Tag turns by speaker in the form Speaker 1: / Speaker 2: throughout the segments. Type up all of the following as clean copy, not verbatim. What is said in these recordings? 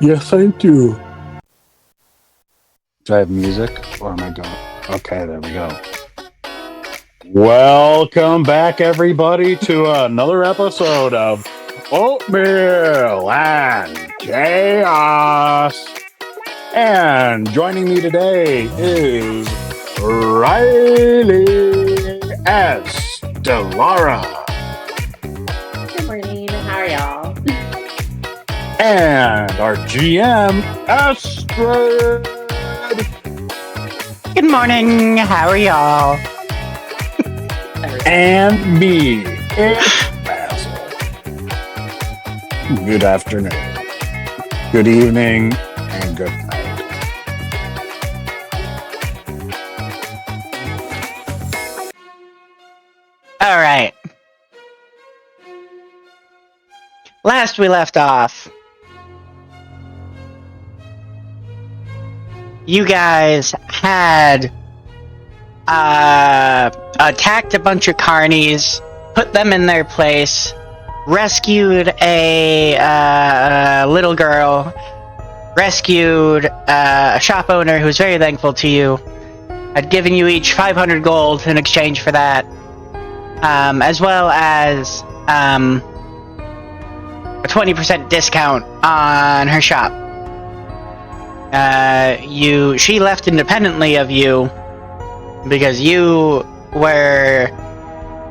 Speaker 1: Yes, I do. Do I have music? Or am I going? Okay, there we go. Welcome back, everybody, to another episode of Oatmeal and Chaos. And joining me today is Riley S. Delara.
Speaker 2: Good morning. How are y'all?
Speaker 1: And our GM, Astrid.
Speaker 3: Good morning. How are y'all?
Speaker 1: And me, it's Basil. Good afternoon, good evening, and good night.
Speaker 3: All right. Last we left off, you guys had attacked a bunch of carnies, put them in their place, rescued a little girl, rescued a shop owner who was very thankful to you, had given you each 500 gold in exchange for that, as well as a 20% discount on her shop. She left independently of you because you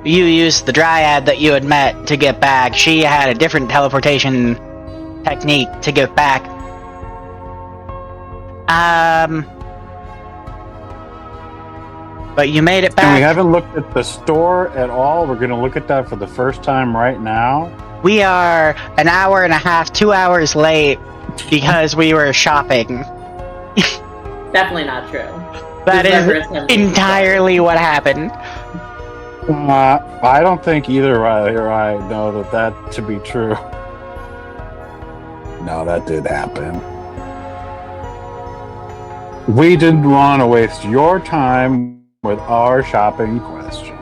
Speaker 3: used the dryad that you had met to get back. She had a different teleportation technique to get back. But you made it back.
Speaker 1: And we haven't looked at the store at all. We're going to look at that for the first time right now.
Speaker 3: We are an hour and a half, 2 hours late because we were shopping.
Speaker 2: Definitely not true.
Speaker 3: That is entirely what happened.
Speaker 1: I don't think either Riley or I know that to be true. No, that did happen. We didn't want to waste your time with our shopping questions.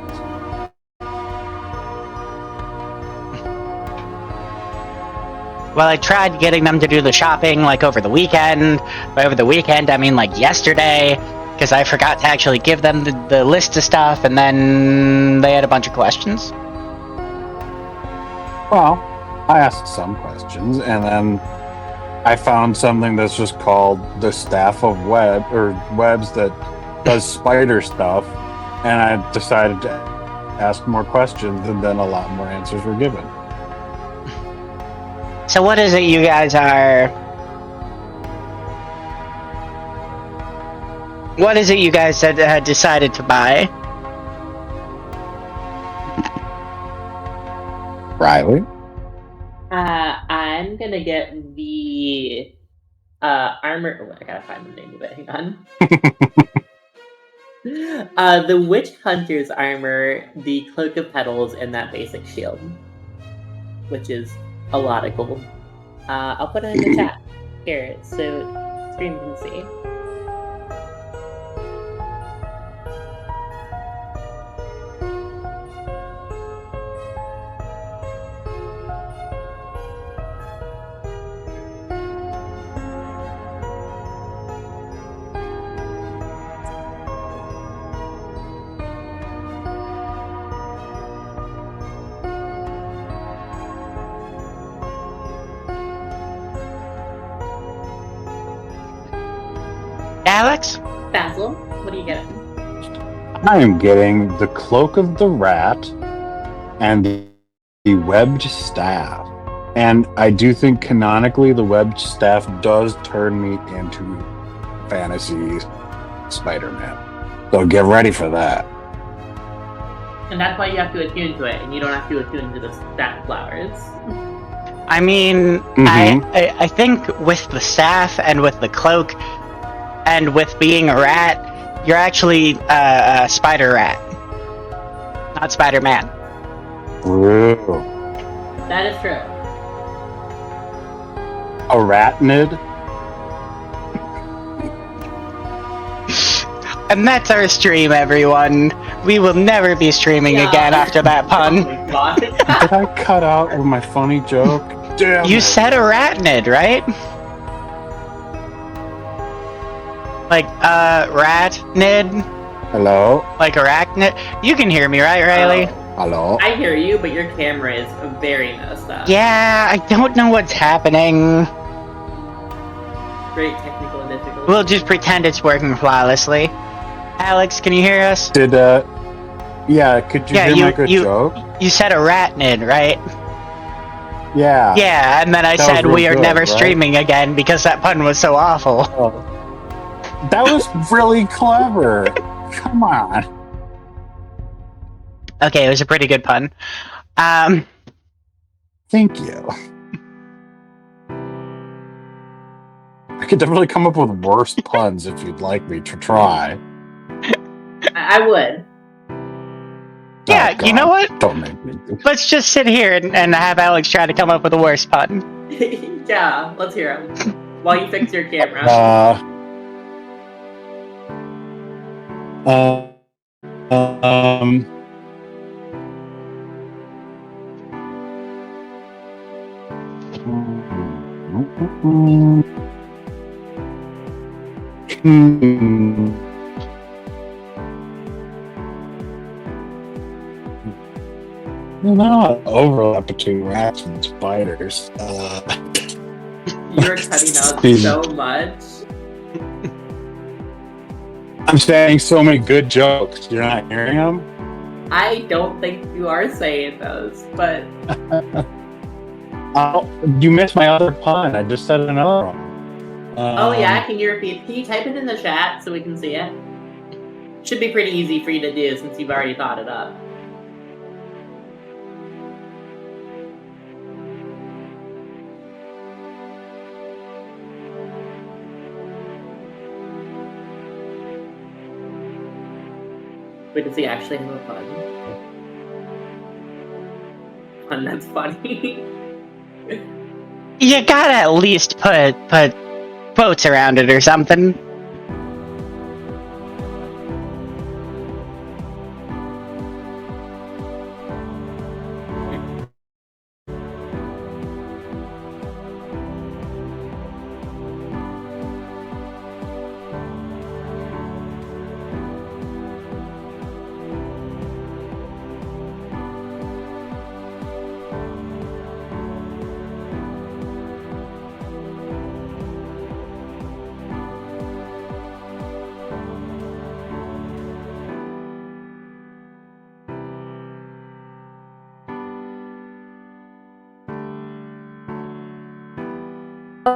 Speaker 3: Well, I tried getting them to do the shopping like over the weekend. By over the weekend, I mean like yesterday, because I forgot to actually give them the list of stuff, and then they had a bunch of questions.
Speaker 1: Well, I asked some questions, and then I found something that's just called the Staff of Web, or Webs, that does spider stuff, and I decided to ask more questions, and then a lot more answers were given.
Speaker 3: So what is it you guys are... What is it you guys had decided to buy?
Speaker 1: Riley?
Speaker 2: I'm gonna get the armor. Oh, I gotta find the name of it. Hang on. The Witch Hunter's armor, the Cloak of Petals, and that basic shield, which is a lot of gold. I'll put it in the chat here so stream can see.
Speaker 3: Alex?
Speaker 2: Basil, what are you getting?
Speaker 1: I am getting the Cloak of the Rat and the Webbed Staff. And I do think canonically the Webbed Staff does turn me into fantasy Spider-Man. So get ready for that.
Speaker 2: And that's why you have to attune to it, and you don't have to attune to the staff flowers.
Speaker 3: I mean, I think with the staff and with the cloak and with being a rat, you're actually a spider rat, not Spider-Man.
Speaker 1: Ooh.
Speaker 2: That is true.
Speaker 1: Arachnid?
Speaker 3: And that's our stream, everyone. We will never be streaming again after that pun.
Speaker 2: Oh my god.
Speaker 1: Did I cut out with my funny joke? Damn
Speaker 3: You
Speaker 1: it.
Speaker 3: said arachnid, right? Like, arachnid?
Speaker 1: Hello?
Speaker 3: Like arachnid? You can hear me, right, Riley?
Speaker 1: Hello?
Speaker 2: I hear you, but your camera is very messed up.
Speaker 3: Yeah, I don't know what's happening.
Speaker 2: Great technical difficulty.
Speaker 3: We'll just pretend it's working flawlessly. Alex, can you hear us?
Speaker 1: Did, yeah, could you hear my good joke?
Speaker 3: You said arachnid, right?
Speaker 1: Yeah.
Speaker 3: Yeah, and then I
Speaker 1: That
Speaker 3: said
Speaker 1: was real
Speaker 3: we are
Speaker 1: good,
Speaker 3: never
Speaker 1: right?
Speaker 3: streaming again because that pun was so awful.
Speaker 1: Oh. That was really clever. Come on.
Speaker 3: Okay, it was a pretty good pun.
Speaker 1: Thank you. I could definitely come up with worse puns if you'd like me to try.
Speaker 2: I would.
Speaker 3: Yeah,
Speaker 1: Oh,
Speaker 3: you know
Speaker 1: God.
Speaker 3: what?
Speaker 1: Don't make me.
Speaker 3: Let's just sit here and have Alex try to come up with a worse pun.
Speaker 2: Yeah, let's hear him. While you fix your camera.
Speaker 1: Not overlap between rats and spiders.
Speaker 2: You're cutting out so much.
Speaker 1: I'm saying so many good jokes. You're not hearing them?
Speaker 2: I don't think you are saying those, but
Speaker 1: You missed my other pun. I just said another one.
Speaker 2: oh yeah, can you repeat? Can you type it in the chat so we can see it? Should be pretty easy for you to do since you've already thought it up. Wait, does he actually have a pun? Pun that's funny.
Speaker 3: You gotta at least put quotes around it or something.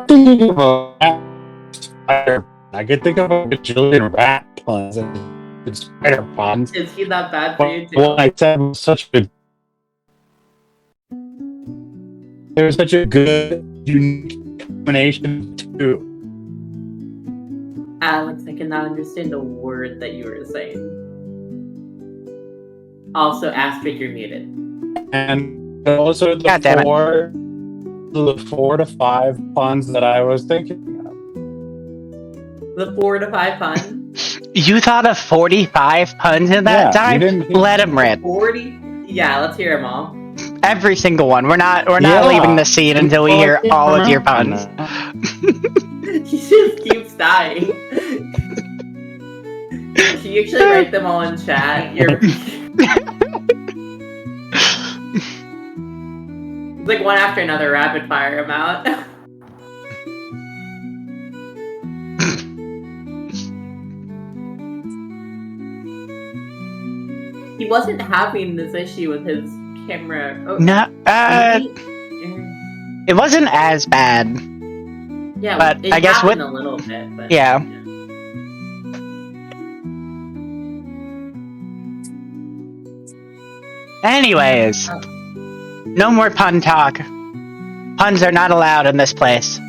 Speaker 1: Thinking of a spider. I could think of a bajillion rat puns and spider puns.
Speaker 2: Is he that bad for you too?
Speaker 1: What I said was such a there was such a good, unique combination too.
Speaker 2: Alex, I cannot understand a word that you were saying. Also, Astrid, you're muted.
Speaker 1: And those are
Speaker 3: God damn it.
Speaker 1: the 4 to 5 puns that I was thinking of.
Speaker 2: The 4 to 5 puns?
Speaker 3: You thought of 45 puns in that time? Let him rip.
Speaker 2: 40? Yeah, let's hear them all.
Speaker 3: Every single one. We're not leaving the scene until we hear all of your puns.
Speaker 2: He just keeps dying. Can you actually write them all in chat? It's like one after another, rapid fire them out. He wasn't having this issue with his camera. Oh,
Speaker 3: no, it wasn't as bad.
Speaker 2: Yeah,
Speaker 3: but
Speaker 2: it
Speaker 3: I guess
Speaker 2: happened a little bit. But,
Speaker 3: yeah. Anyways, no more pun talk. Puns are not allowed in this place.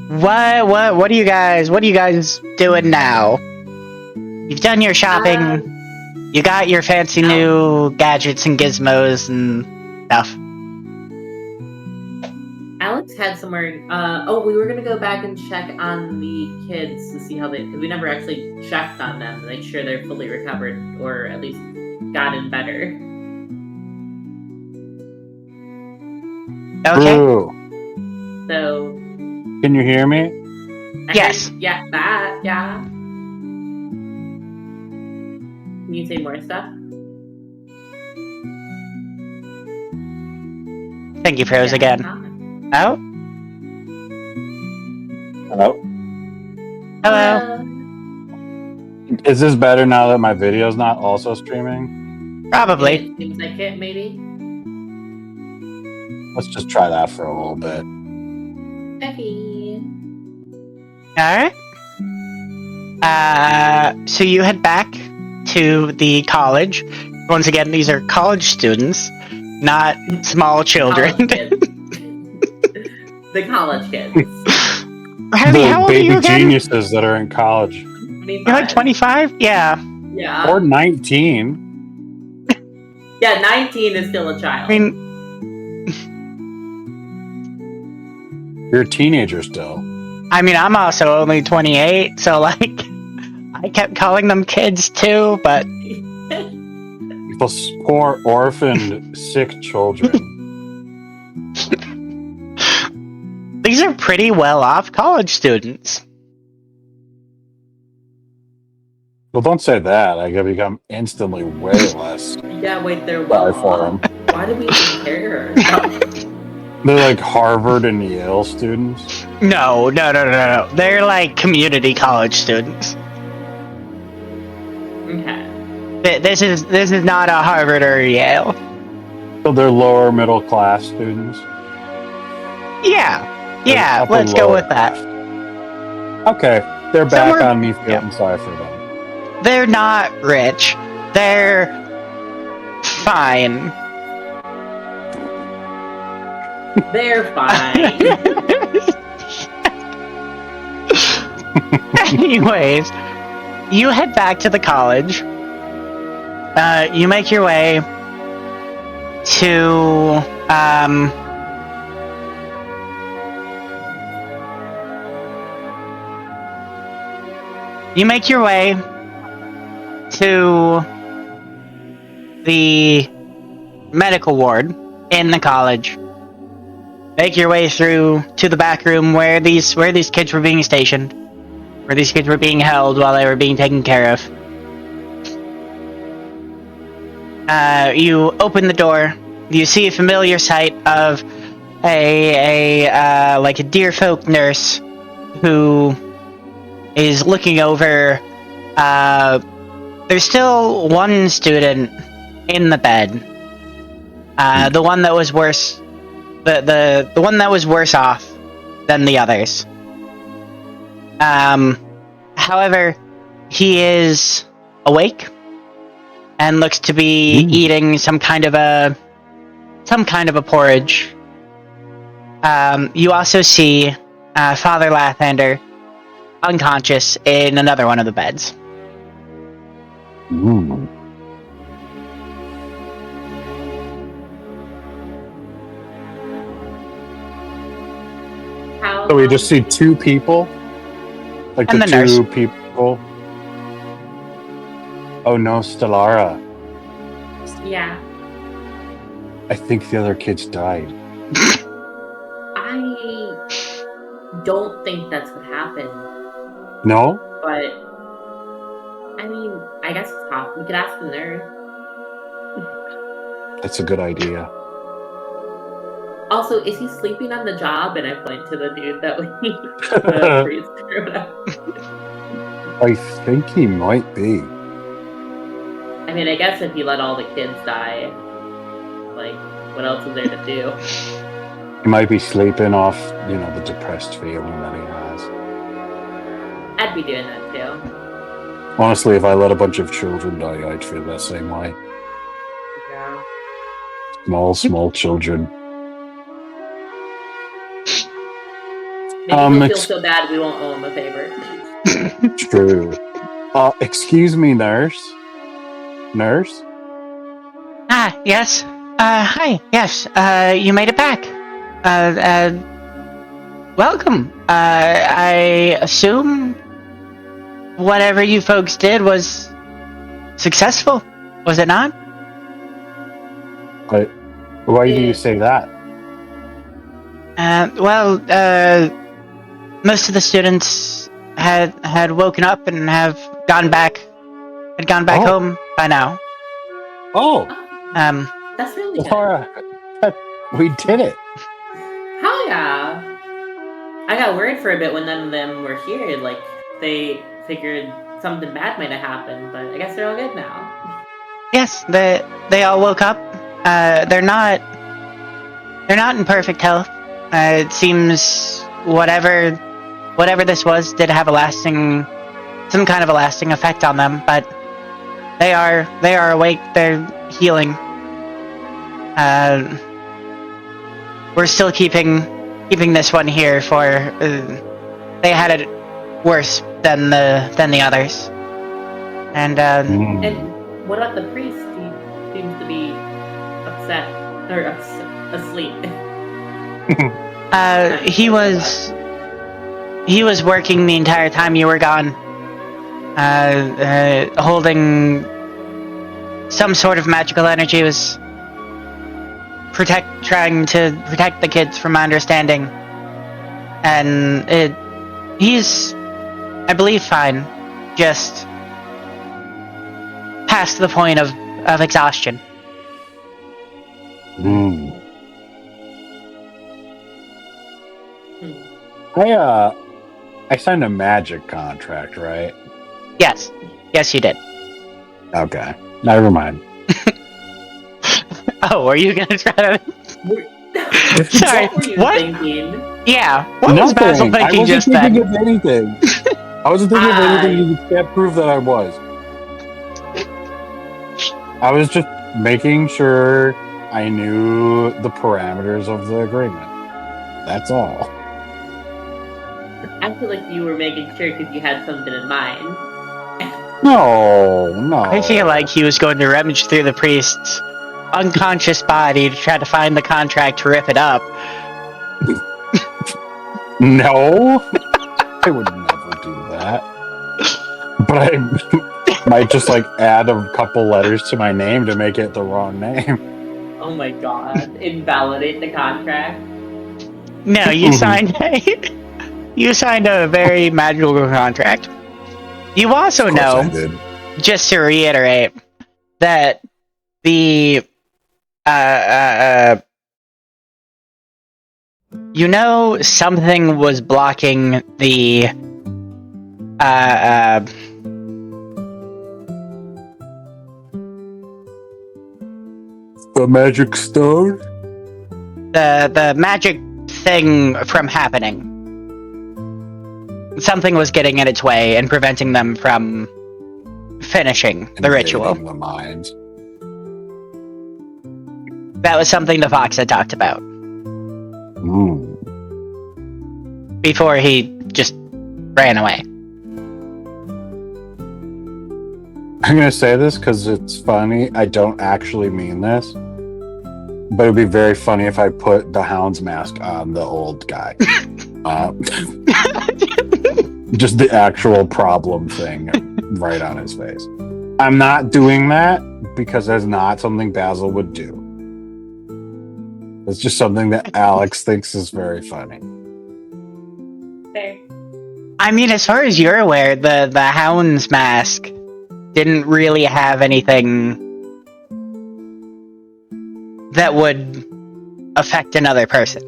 Speaker 3: What are you guys doing now? You've done your shopping. You got your fancy new gadgets and gizmos and stuff.
Speaker 2: Alex had somewhere. We were gonna go back and check on the kids to see how they. Because we never actually checked on them to make sure they're fully recovered or at least gotten better.
Speaker 3: Okay.
Speaker 1: Ooh.
Speaker 2: So.
Speaker 1: Can you hear me?
Speaker 3: Yes.
Speaker 2: Yeah, that. Yeah. Can you say more stuff?
Speaker 3: I think you froze again. Oh?
Speaker 1: Hello?
Speaker 3: Hello?
Speaker 1: Is this better now that my video's not also streaming?
Speaker 3: Probably.
Speaker 2: It seems like it, maybe.
Speaker 1: Let's just try that for a little bit.
Speaker 2: Okay.
Speaker 3: Alright. So you head back to the college. Once again, these are college students, not small children.
Speaker 2: College kids. The college kids.
Speaker 3: Harvey, how
Speaker 1: The
Speaker 3: old are
Speaker 1: baby
Speaker 3: you again?
Speaker 1: geniuses that are in college.
Speaker 2: 25.
Speaker 3: You're like 25? Yeah.
Speaker 2: Yeah.
Speaker 1: Or 19.
Speaker 2: Yeah, 19 is still a child.
Speaker 3: I mean,
Speaker 1: You're a teenager still.
Speaker 3: I'm also only 28, so like, I kept calling them kids too, but
Speaker 1: Those poor orphaned, sick children.
Speaker 3: these are pretty well-off college students.
Speaker 1: Well, don't say that. I could become instantly way less.
Speaker 2: Yeah, wait, they're
Speaker 1: Sorry
Speaker 2: well
Speaker 1: for
Speaker 2: off.
Speaker 1: them.
Speaker 2: Why do we even care?
Speaker 1: They're like Harvard and Yale students.
Speaker 3: No. They're like community college students.
Speaker 2: Okay.
Speaker 3: This is not a Harvard or a Yale.
Speaker 1: So they're lower middle class students.
Speaker 3: Yeah,
Speaker 1: They're upper
Speaker 3: let's go
Speaker 1: lower
Speaker 3: with that.
Speaker 1: class. Okay, they're back
Speaker 3: Somewhere-
Speaker 1: on me feeling sorry for them.
Speaker 3: They're not rich. They're fine.
Speaker 2: They're fine.
Speaker 3: Anyways, you head back to the college. You make your way to the medical ward in the college. Make your way through to the back room where these kids were being stationed, where these kids were being held while they were being taken care of. You open the door. You see a familiar sight of a deerfolk nurse who is looking over. There's still one student in the bed. The one that was worse. The one that was worse off than the others. However, he is awake and looks to be eating some kind of a porridge. You also see Father Lathander unconscious in another one of the beds.
Speaker 1: Ooh. So we just see two people? Like
Speaker 3: And
Speaker 1: the
Speaker 3: the nurse.
Speaker 1: two people? Oh no, Stellara.
Speaker 2: Yeah.
Speaker 1: I think the other kids died.
Speaker 2: I don't think that's what happened.
Speaker 1: No?
Speaker 2: But I mean, I guess it's possible. We could ask the nurse.
Speaker 1: That's a good idea.
Speaker 2: Also, is he sleeping on the job? And I point to the dude that the priest or whatever.
Speaker 1: I think he might be.
Speaker 2: I mean, I guess if you let all the kids die, like, what else is there to do?
Speaker 1: He might be sleeping off, the depressed feeling that he has.
Speaker 2: I'd be doing that too.
Speaker 1: Honestly, if I let a bunch of children die, I'd feel that same way.
Speaker 2: Yeah.
Speaker 1: Small children.
Speaker 2: Maybe he'll feel so bad we won't owe him a favor.
Speaker 1: True. Excuse me, nurse? Nurse?
Speaker 3: Yes. Hi. Yes. You made it back. Welcome. I assume whatever you folks did was successful, was it not?
Speaker 1: Why do you say that?
Speaker 3: most of the students had woken up and had gone back home by now.
Speaker 1: Oh,
Speaker 2: That's really good.
Speaker 1: Laura, we did it.
Speaker 2: Hell yeah! I got worried for a bit when none of them were here. Like, they figured something bad might have happened, but I guess they're all good now.
Speaker 3: Yes, they all woke up. They're not in perfect health. It seems whatever this was did have some kind of a lasting effect on them, but they are awake. They're healing. We're still keeping this one here for. They had it worse than the others, and
Speaker 2: And what about the priest? He seems to be upset or asleep.
Speaker 3: he was working the entire time you were gone, holding some sort of magical energy. Was trying to protect the kids, from my understanding, and he's, I believe, fine, just past the point of exhaustion.
Speaker 1: I signed a magic contract, right?
Speaker 3: Yes, you did.
Speaker 1: Okay, never mind.
Speaker 3: Oh, are you gonna try to? Sorry,
Speaker 2: What were you
Speaker 3: what?
Speaker 2: thinking?
Speaker 3: Yeah, what was Basil thinking just then?
Speaker 1: I wasn't thinking of anything. I wasn't thinking of anything. You can't prove that I was. I was just making sure I knew the parameters of the agreement. That's all.
Speaker 2: I feel like you were making sure because you had something in mind.
Speaker 1: No.
Speaker 3: I feel like he was going to rummage through the priest's unconscious body to try to find the contract to rip it up.
Speaker 1: No, I would never do that. But I might just add a couple letters to my name to make it the wrong name.
Speaker 2: Oh my god. Invalidate the contract.
Speaker 3: No, you signed a very magical contract. You also know, just to reiterate, that the something was blocking the
Speaker 1: magic stone?
Speaker 3: The magic thing from happening. Something was getting in its way and preventing them from finishing the ritual.
Speaker 1: The mind.
Speaker 3: That was something the fox had talked about. Before he just ran away.
Speaker 1: I'm going to say this because it's funny. I don't actually mean this. But it would be very funny if I put the hound's mask on the old guy. Just the actual problem thing right on his face. I'm not doing that because that's not something Basil would do. It's just something that Alex thinks is very funny.
Speaker 2: Fair.
Speaker 3: I mean, as far as you're aware, the hound's mask didn't really have anything that would affect another person.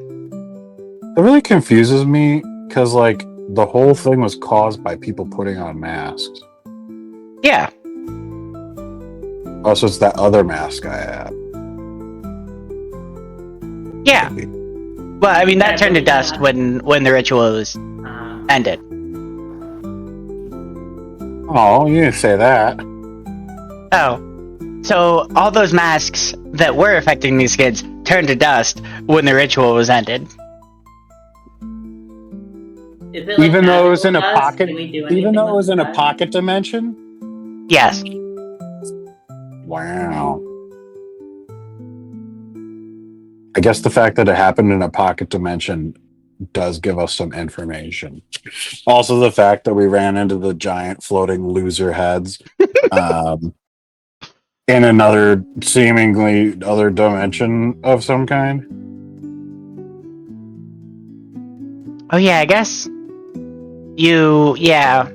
Speaker 1: It really confuses me because, the whole thing was caused by people putting on masks.
Speaker 3: Yeah.
Speaker 1: Oh, so it's that other mask I have.
Speaker 3: Yeah. Well, I mean, that turned to dust when the ritual was ended.
Speaker 1: Oh, you didn't say that.
Speaker 3: Oh. So all those masks that were affecting these kids turned to dust when the ritual was ended.
Speaker 2: Is it
Speaker 1: Even though it was in a
Speaker 2: dust?
Speaker 1: pocket,
Speaker 2: Can we do
Speaker 1: even though it
Speaker 2: anything
Speaker 1: was in a
Speaker 2: with
Speaker 1: pocket dimension.
Speaker 3: Yes.
Speaker 1: Wow. I guess the fact that it happened in a pocket dimension does give us some information. Also, the fact that we ran into the giant floating loser heads in another seemingly other dimension of some kind.
Speaker 3: Oh yeah, I guess yeah.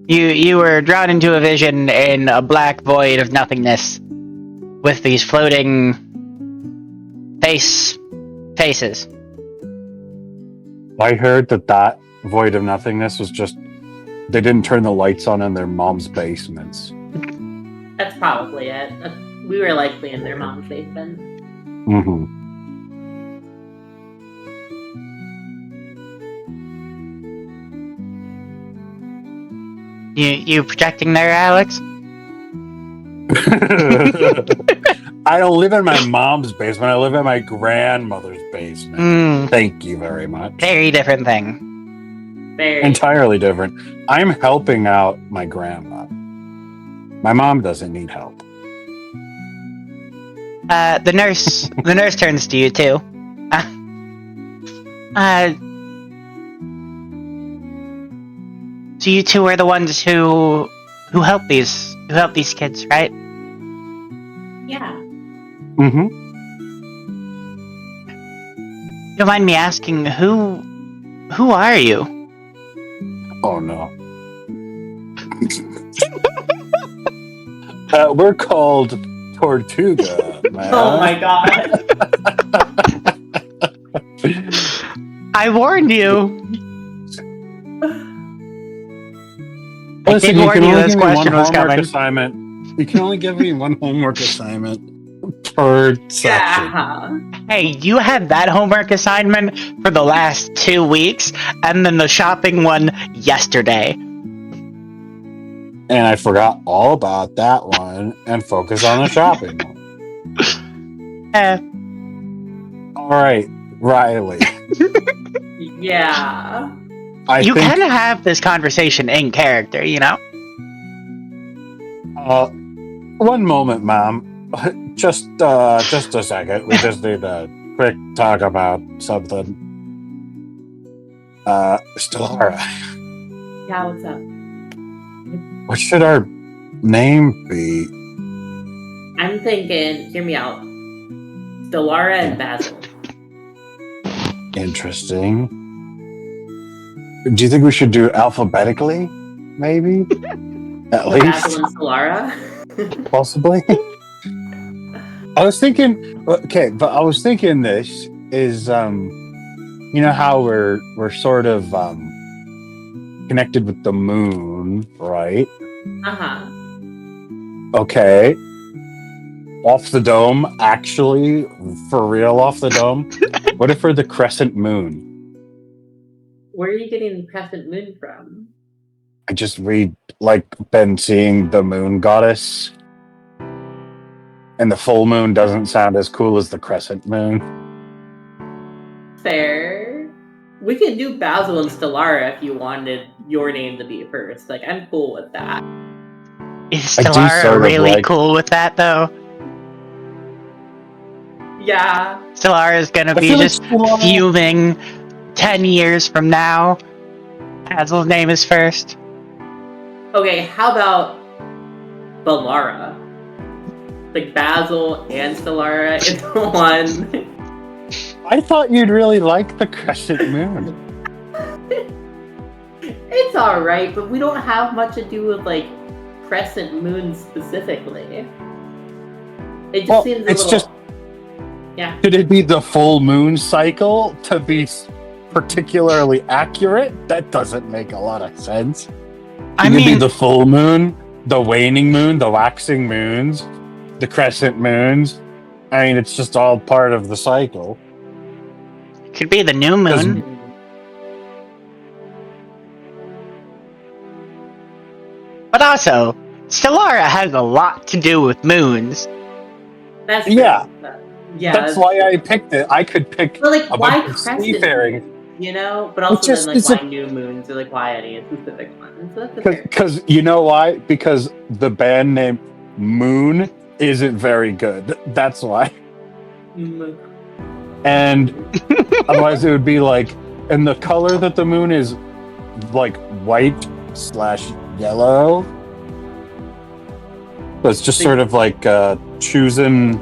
Speaker 3: You were drawn into a vision in a black void of nothingness with these floating faces.
Speaker 1: I heard that void of nothingness was just they didn't turn the lights on in their mom's basements.
Speaker 2: That's probably it. We were likely in their mom's basement.
Speaker 1: Mm-hmm.
Speaker 3: You projecting there, Alex?
Speaker 1: I don't live in my mom's basement. I live in my grandmother's basement. Thank you very much.
Speaker 3: Very different thing.
Speaker 2: Very
Speaker 1: Entirely different. I'm helping out my grandma. My mom doesn't need help.
Speaker 3: The nurse turns to you too. So you two are the ones who help these kids, right?
Speaker 2: Yeah.
Speaker 1: Mm-hmm.
Speaker 3: You don't mind me asking who are you?
Speaker 1: Oh no. We're called Tortuga, man.
Speaker 2: Oh my god.
Speaker 3: I warned you.
Speaker 1: Listen, you can only give me one homework
Speaker 3: coming.
Speaker 1: assignment. You can only give me one homework assignment per section.
Speaker 2: Yeah.
Speaker 3: Hey, you had that homework assignment for the last 2 weeks, and then the shopping one yesterday.
Speaker 1: And I forgot all about that one and focus on the shopping one. All right, Riley.
Speaker 2: Yeah.
Speaker 3: You kind of have this conversation in character, you know?
Speaker 1: One moment, Mom. Just a second. We just need a quick talk about something. Stellara,
Speaker 2: Yeah, what's up?
Speaker 1: what should our name be?
Speaker 2: I'm thinking, hear me out. Stellara and Basil.
Speaker 1: Interesting. Do you think we should do alphabetically? Maybe? At
Speaker 2: Basil
Speaker 1: least?
Speaker 2: and Stellara?
Speaker 1: Possibly? I was thinking this is, you know how we're sort of, connected with the moon, right?
Speaker 2: Uh-huh.
Speaker 1: Okay. Off the dome, actually, for real off the dome. What if we're the crescent moon?
Speaker 2: Where are you getting the crescent moon from?
Speaker 1: I just been seeing the moon goddess. And the full moon doesn't sound as cool as the crescent moon.
Speaker 2: Fair. We can do Basil and Stellara if you wanted your name to be first. Like, I'm cool with that.
Speaker 3: Is Stellara really cool with that, though?
Speaker 2: Yeah.
Speaker 3: Stellara's gonna be just fuming 10 years from now. Basil's name is first.
Speaker 2: Okay, how about Balara? Like Basil and Stellara in one.
Speaker 1: I thought you'd really like the crescent moon.
Speaker 2: It's alright, but we don't have much to do with, like, crescent moons specifically. It just seems a little... Yeah.
Speaker 1: Should it be the full moon cycle to be particularly accurate? That doesn't make a lot of sense. It could be the full moon, the waning moon, the waxing moons, the crescent moons. I mean, it's just all part of the cycle.
Speaker 3: Could be the new moon. But also, Stellara has a lot to do with moons.
Speaker 2: That's true.
Speaker 1: Yeah.
Speaker 2: Yeah.
Speaker 1: That's why I picked it. I could pick
Speaker 2: but, like,
Speaker 1: a
Speaker 2: why
Speaker 1: bunch of
Speaker 2: crescent
Speaker 1: seafaring.
Speaker 2: moons, you know? But also why new moons or like why any specific ones. So
Speaker 1: because you know why? Because the band name Moon isn't very good. That's why. And otherwise it would be like, and the color that the moon is like white/yellow. So it's just sort of like choosing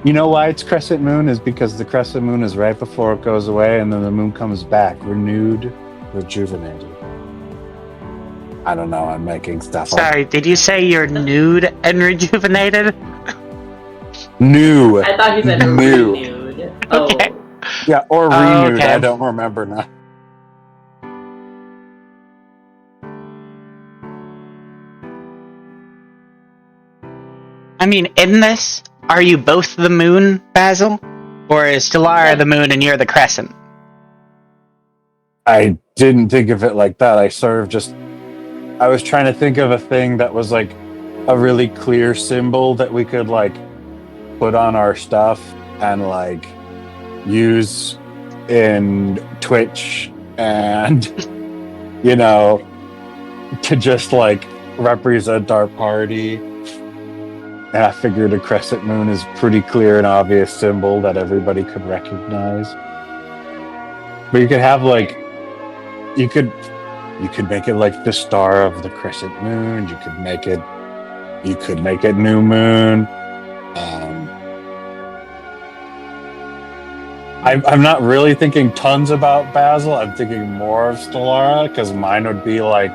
Speaker 1: You know why it's crescent moon is because the crescent moon is right before it goes away, and then the moon comes back, renewed, rejuvenated. I don't know. I'm making stuff up.
Speaker 3: Sorry, did you say you're nude and rejuvenated?
Speaker 1: New.
Speaker 2: I thought he said
Speaker 1: New.
Speaker 2: renewed.
Speaker 3: Okay.
Speaker 2: Oh,
Speaker 1: Yeah, or
Speaker 3: Oh,
Speaker 1: renewed.
Speaker 3: okay.
Speaker 1: I don't remember now.
Speaker 3: I mean, in this, are you both the moon, Basil? Or is Stellara the moon and you're the crescent?
Speaker 1: I didn't think of it like that. I sort of just. I was trying to think of a thing that was like a really clear symbol that we could like put on our stuff and like use in Twitch and you know to just like represent our party. And I figured a crescent moon is pretty clear and obvious symbol that everybody could recognize. But you could have like you could make it like the star of the crescent moon. You could make it new moon. I'm not really thinking tons about Basil. I'm thinking more of Stellara because mine would be like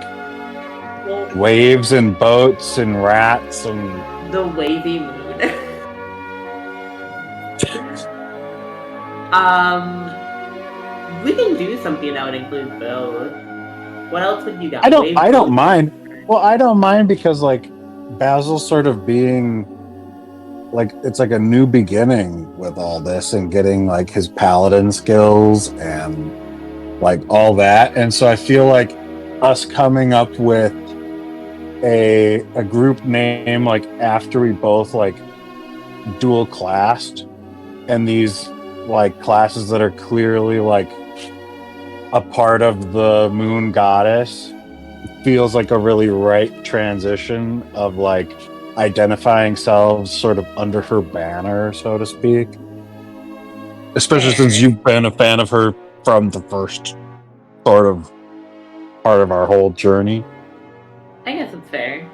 Speaker 1: waves and boats and rats and
Speaker 2: the wavy moon. We can do something that would include both. What else would you got?
Speaker 1: I don't mind. Well, I don't mind because like Basil's sort of being like it's like a new beginning with all this and getting like his paladin skills and like all that. And so I feel like us coming up with a group name like after we both like dual classed and these like classes that are clearly like a part of the moon goddess feels like a really right transition of like identifying selves sort of under her banner, so to speak. Especially since you've been a fan of her from the first sort of part of our whole journey.
Speaker 2: I guess it's fair.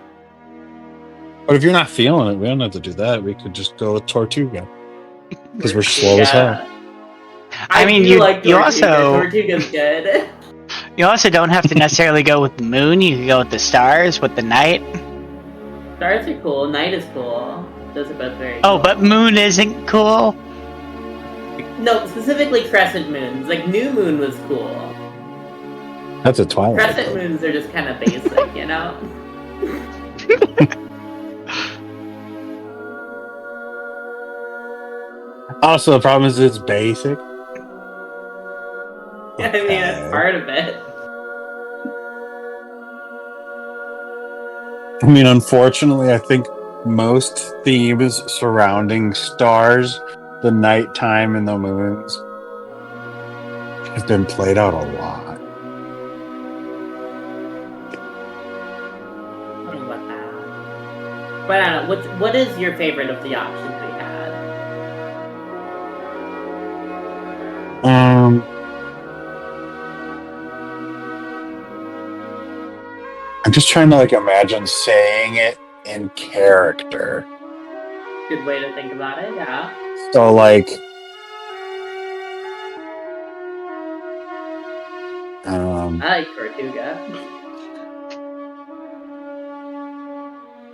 Speaker 1: But if you're not feeling it, we don't have to do that. We could just go with Tortuga. Because we're slow as hell.
Speaker 3: I mean,
Speaker 2: do like
Speaker 3: you
Speaker 2: Tortuga.
Speaker 3: also
Speaker 2: Tortuga's good.
Speaker 3: you also don't have to necessarily go with the moon. You can go with the stars, with the night.
Speaker 2: Stars are cool. Night is cool. Those are both very
Speaker 3: Oh,
Speaker 2: cool.
Speaker 3: but moon isn't cool.
Speaker 2: No, specifically crescent moons. Like new moon was cool.
Speaker 1: That's a Twilight.
Speaker 2: Crescent moons are just kind of basic, you know.
Speaker 1: Also, the problem is it's basic.
Speaker 2: I mean, that's part of it.
Speaker 1: I mean, unfortunately, I think most themes surrounding stars, the nighttime, and the moons have been played out a lot.
Speaker 2: I don't know about that. But I don't know. What is your favorite of the options we had?
Speaker 1: I'm just trying to like imagine saying it in character.
Speaker 2: Good way to think about it, yeah.
Speaker 1: So like
Speaker 2: I like Tortuga.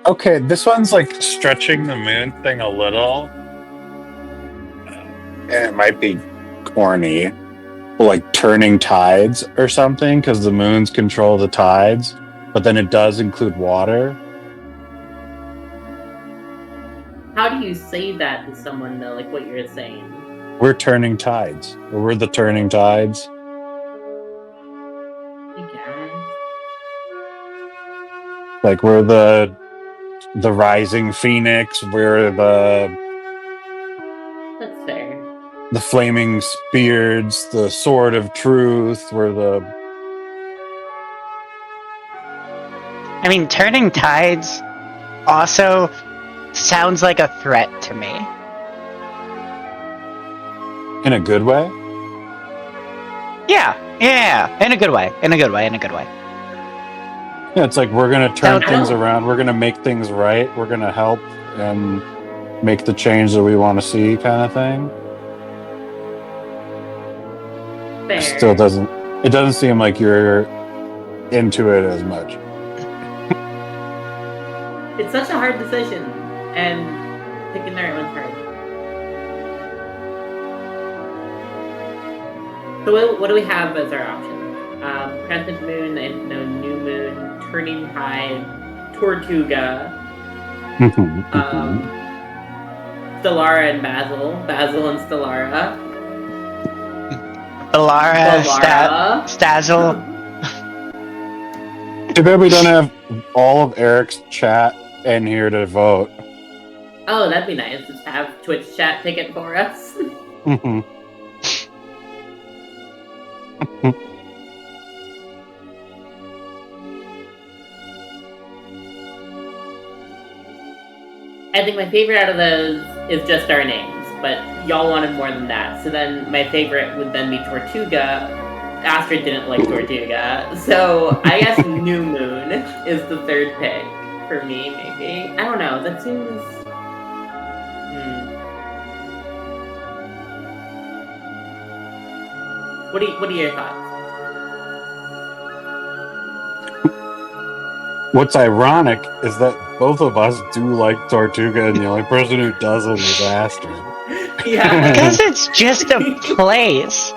Speaker 1: okay, this one's like stretching the moon thing a little. And it might be corny. Like turning tides or something, because the moons control the tides, but then it does include water.
Speaker 2: How do you say that to someone though, like what you're saying?
Speaker 1: We're turning tides. We're the turning tides.
Speaker 2: I guess.
Speaker 1: Like we're the rising phoenix. We're
Speaker 2: That's fair.
Speaker 1: the flaming spears, the sword of truth. We're the
Speaker 3: I mean, turning tides also sounds like a threat to me.
Speaker 1: in a good way.
Speaker 3: Yeah, in a good way.
Speaker 1: Yeah, it's like we're gonna turn
Speaker 3: Don't
Speaker 1: things
Speaker 2: know.
Speaker 1: around. We're gonna make things right. We're gonna help and make the change that we want to see, kind of thing.
Speaker 2: Fair.
Speaker 1: Still doesn't. It doesn't seem like you're into it as much.
Speaker 2: It's such a hard decision, and picking the right one's hard. So what do we have as our options? Crescent moon and no new moon, turning tide, Tortuga, Stellara and Basil and Stellara.
Speaker 3: Alara, Stazzle.
Speaker 1: Too bad we don't have all of Eric's chat in here to vote.
Speaker 2: Oh, that'd be nice. Just have Twitch chat pick it for us. I think my favorite out of those is just our names, but y'all wanted more than that. So then my favorite would then be Tortuga. Astrid didn't like Tortuga, so I guess New Moon is the third pick for me, maybe. I don't know, that seems... What are your thoughts?
Speaker 1: What's ironic is that both of us do like Tortuga, and the only person who doesn't is Astrid.
Speaker 2: Yeah.
Speaker 3: Because it's just a place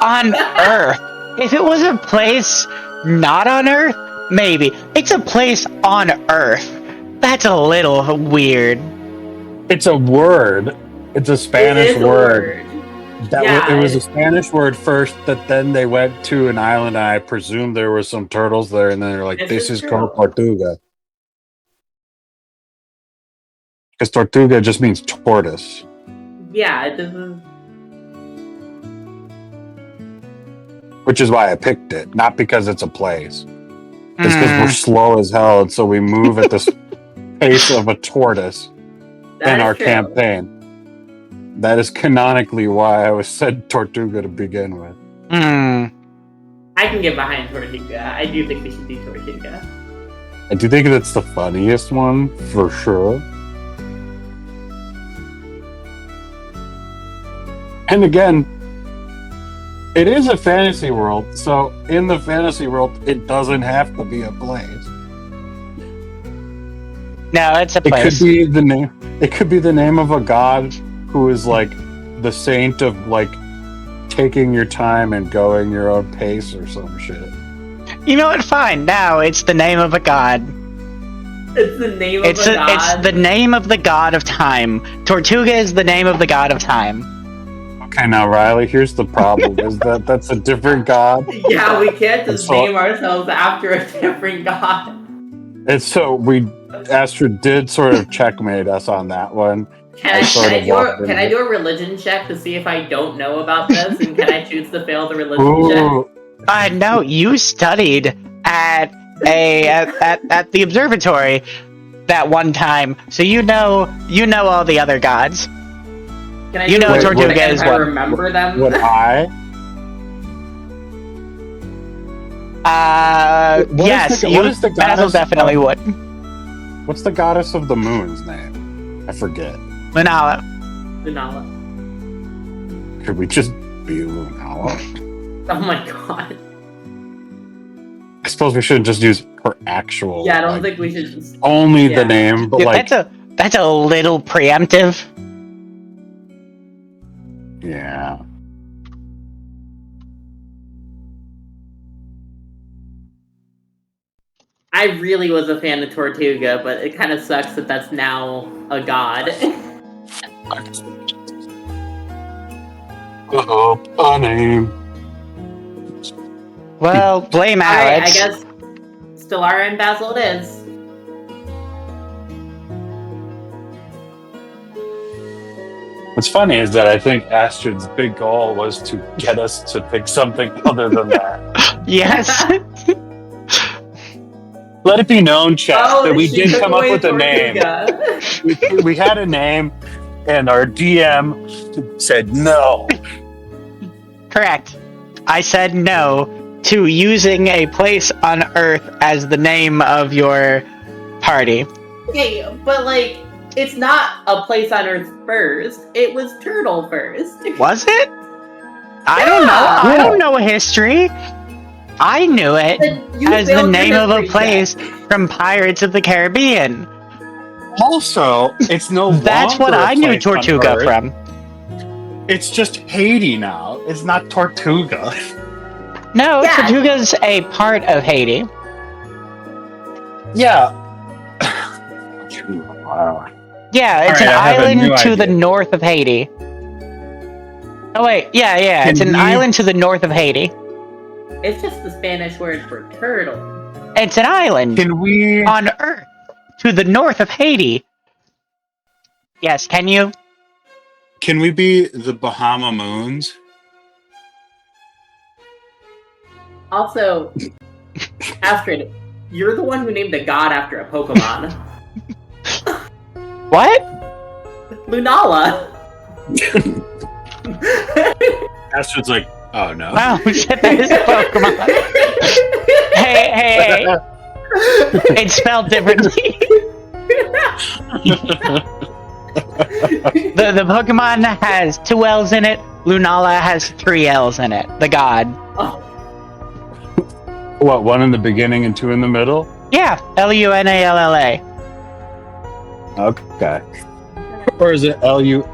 Speaker 3: on Earth. If it was a place not on Earth, maybe. It's a place on Earth. That's a little weird.
Speaker 1: It's a word. It's a Spanish word.
Speaker 2: Yeah,
Speaker 1: It was a Spanish word first, that then they went to an island, and I presume there were some turtles there, and then they're like, this is called Tortuga. Because Tortuga just means tortoise.
Speaker 2: Yeah, it doesn't...
Speaker 1: Which is why I picked it, not because it's a place. It's because we're slow as hell, and so we move at the pace of a tortoise in our campaign. That is canonically why I was said Tortuga to begin with.
Speaker 2: I can get behind Tortuga. I do think we should do Tortuga.
Speaker 1: I do think that's the funniest one, for sure. And again, it is a fantasy world, so in the fantasy world, it doesn't have to be a place.
Speaker 3: No, it's a place.
Speaker 1: It could be the name. It could be the name of a god who is like the saint of like taking your time and going your own pace or some shit.
Speaker 3: You know what? Fine. Now it's the name of a god.
Speaker 2: It's the name of a god.
Speaker 3: It's the name of the god of time. Tortuga is the name of the god of time.
Speaker 1: Okay, now Riley, here's the problem: is that's a different god.
Speaker 2: Yeah, we can't just name ourselves after a different god.
Speaker 1: And so Astrid did sort of checkmate us on that one.
Speaker 2: Can I do a religion check to see if I don't know about this, and can I choose to fail the religion check?
Speaker 3: No, you studied at the observatory that one time, so you know all the other gods.
Speaker 2: Can I
Speaker 3: you know Tortuga is one.
Speaker 2: I remember them.
Speaker 1: Would I?
Speaker 3: Yes, Basil definitely would.
Speaker 1: What's the goddess of the moon's name? I forget.
Speaker 3: Lunala.
Speaker 1: Could we just be Lunala?
Speaker 2: Oh my god.
Speaker 1: I suppose we shouldn't just use her actual.
Speaker 2: Yeah, I don't think we should just...
Speaker 1: Only the name, but
Speaker 3: that's a little preemptive.
Speaker 1: Yeah.
Speaker 2: I really was a fan of Tortuga, but it kind of sucks that that's now a god.
Speaker 1: A name.
Speaker 3: Well, blame Alex.
Speaker 2: I guess Stellara and Basil it is.
Speaker 1: What's funny is that I think Astrid's big goal was to get us to pick something other than that.
Speaker 3: Yes.
Speaker 1: Let it be known, chat, that we did come up with a name. we had a name, and our DM said no.
Speaker 3: Correct. I said no to using a place on Earth as the name of your party.
Speaker 2: Okay, but like, It's not a place on Earth first. It was turtle first.
Speaker 3: Was it? I don't know. I don't know history. I knew it
Speaker 2: You
Speaker 3: as the
Speaker 2: failed your
Speaker 3: name of a
Speaker 2: history
Speaker 3: place
Speaker 2: check.
Speaker 3: from Pirates of the Caribbean.
Speaker 1: Also, it's no
Speaker 3: That's what
Speaker 1: longer a
Speaker 3: I knew
Speaker 1: place on
Speaker 3: Tortuga
Speaker 1: Earth.
Speaker 3: from.
Speaker 1: It's just Haiti now. It's not Tortuga.
Speaker 3: No,
Speaker 2: Yeah.
Speaker 3: Tortuga's a part of Haiti.
Speaker 1: Yeah. Wow.
Speaker 3: Yeah, it's
Speaker 1: All right,
Speaker 3: an
Speaker 1: I have a new
Speaker 3: island to the
Speaker 1: idea.
Speaker 3: north of Haiti. Oh wait, yeah,
Speaker 1: Can
Speaker 3: it's an
Speaker 1: we-
Speaker 3: island to the north of Haiti.
Speaker 2: It's just the Spanish word for turtle.
Speaker 3: It's an island
Speaker 1: Can we?
Speaker 3: on Earth to the north of Haiti. Yes, can you?
Speaker 1: Can we be the Bahama Moons?
Speaker 2: Also, Astrid, you're the one who named a god after a Pokemon.
Speaker 3: What?
Speaker 2: Lunala.
Speaker 1: Astrid's like, oh no.
Speaker 3: Wow, shit, that is a Pokemon. hey. It's spelled differently. The Pokemon has 2 L's in it. Lunala has 3 L's in it. The god.
Speaker 2: Oh,
Speaker 1: What, one in the beginning and two in the middle?
Speaker 3: Yeah, Lunalla.
Speaker 1: Okay. Or is it Lunallll?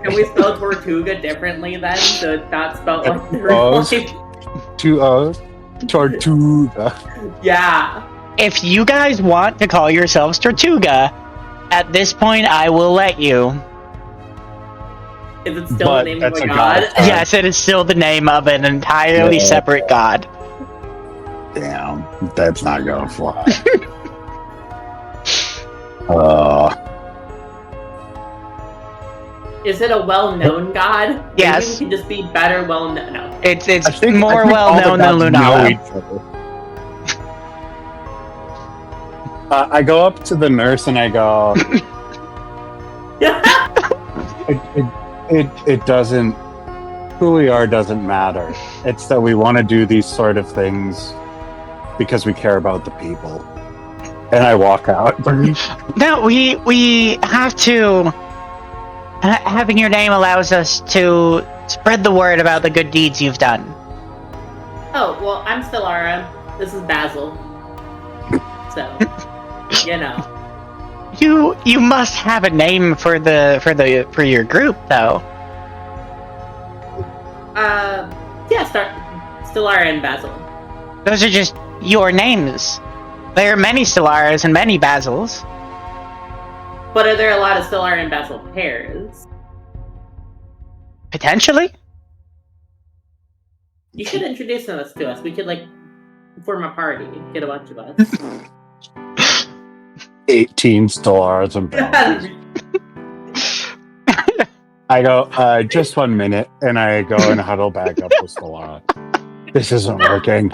Speaker 2: can we spell Tortuga differently then, so it's not spelled like the
Speaker 1: O's.
Speaker 2: like,
Speaker 1: 2 O's? Tortuga.
Speaker 2: yeah.
Speaker 3: If you guys want to call yourselves Tortuga, at this point I will let you.
Speaker 2: Is it still
Speaker 1: But
Speaker 2: the name of
Speaker 1: that's
Speaker 2: a
Speaker 1: a
Speaker 2: god?
Speaker 1: god.
Speaker 3: Yes, it is still the name of an entirely
Speaker 1: Yeah.
Speaker 3: separate god.
Speaker 1: Damn, that's not gonna fly.
Speaker 2: Is it a well-known god?
Speaker 3: Yes.
Speaker 2: Maybe we can just be better well-known. No.
Speaker 3: It's
Speaker 1: I think
Speaker 3: more well
Speaker 1: all the
Speaker 3: known than
Speaker 1: gods know
Speaker 3: Lunala.
Speaker 1: each other. I go up to the nurse and I go, it doesn't, who we are doesn't matter. It's that we want to do these sort of things because we care about the people. And I walk out.
Speaker 3: No, we have to. Having your name allows us to spread the word about the good deeds you've done.
Speaker 2: Oh, well, I'm Stellara. This is Basil. So, you know.
Speaker 3: You must have a name for your group though.
Speaker 2: Yeah, Stellara and Basil.
Speaker 3: Those are just your names. There are many Stellaras and many Basils.
Speaker 2: But are there a lot of Stellara and Basil pairs?
Speaker 3: Potentially.
Speaker 2: You should introduce them to us. We could, like, form a party. Get a bunch of us.
Speaker 1: 18 Stellars and Bells. I go, just 1 minute, and I go and huddle back up with Stellara. This isn't working.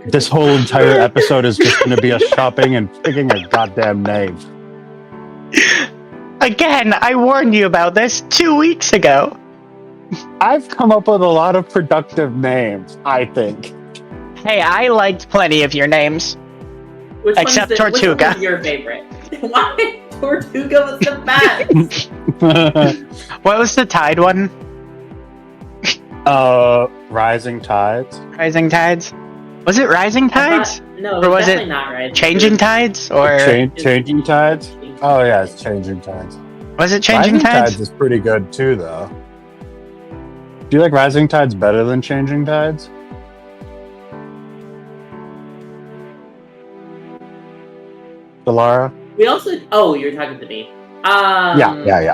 Speaker 1: This whole entire episode is just going to be us shopping and picking a goddamn name.
Speaker 3: Again, I warned you about this 2 weeks ago.
Speaker 1: I've come up with a lot of productive names, I think.
Speaker 3: Hey, I liked plenty of your names. Except
Speaker 2: Which
Speaker 3: Tortuga.
Speaker 2: one was your favorite? Why? Tortuga was the best!
Speaker 3: What was the Tide one?
Speaker 1: Rising Tides.
Speaker 3: Rising Tides? Was it Rising Tides?
Speaker 2: No,
Speaker 3: Or was
Speaker 2: definitely
Speaker 3: it
Speaker 2: not right.
Speaker 3: Changing Tides? Or
Speaker 1: Changing Tides? Oh, yeah, it's Changing Tides.
Speaker 3: was it Changing
Speaker 1: Rising
Speaker 3: Tides?
Speaker 1: is pretty good, too, though. Do you like Rising Tides better than Changing Tides? Delara?
Speaker 2: We also. Oh, you're talking to me.
Speaker 1: Yeah.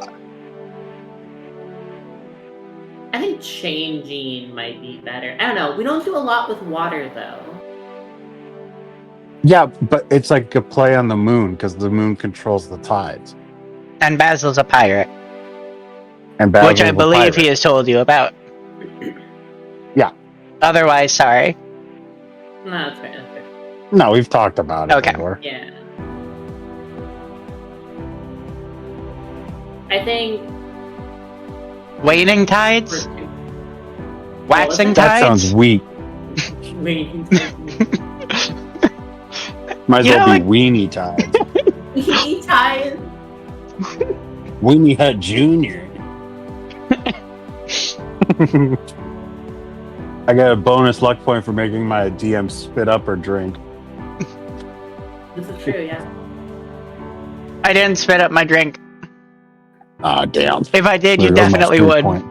Speaker 2: I think changing might be better. I don't know. We don't do a lot with water, though.
Speaker 1: Yeah, but it's like a play on the moon, because the moon controls the tides.
Speaker 3: And Basil's a pirate,
Speaker 1: And
Speaker 3: which I believe he has told you about.
Speaker 1: Yeah.
Speaker 3: Otherwise, sorry.
Speaker 2: No, that's fair. That's fair.
Speaker 1: No, we've talked about it
Speaker 3: Okay.
Speaker 1: before.
Speaker 2: Yeah. I think.
Speaker 3: Waning Tides? Waxing
Speaker 2: What was
Speaker 1: That
Speaker 3: Tides?
Speaker 1: sounds weak.
Speaker 2: Wait.
Speaker 1: Might as
Speaker 3: You
Speaker 1: well
Speaker 3: know
Speaker 1: be Weenie Tides.
Speaker 2: Weenie ties.
Speaker 1: Weenie Hut Junior. I got a bonus luck point for making my DM spit up or drink.
Speaker 2: This is true, yeah.
Speaker 3: I didn't spit up my drink.
Speaker 1: Ah, damn.
Speaker 3: If I did,
Speaker 1: There
Speaker 3: you
Speaker 1: goes my
Speaker 3: definitely
Speaker 1: sprint
Speaker 3: would.
Speaker 1: point.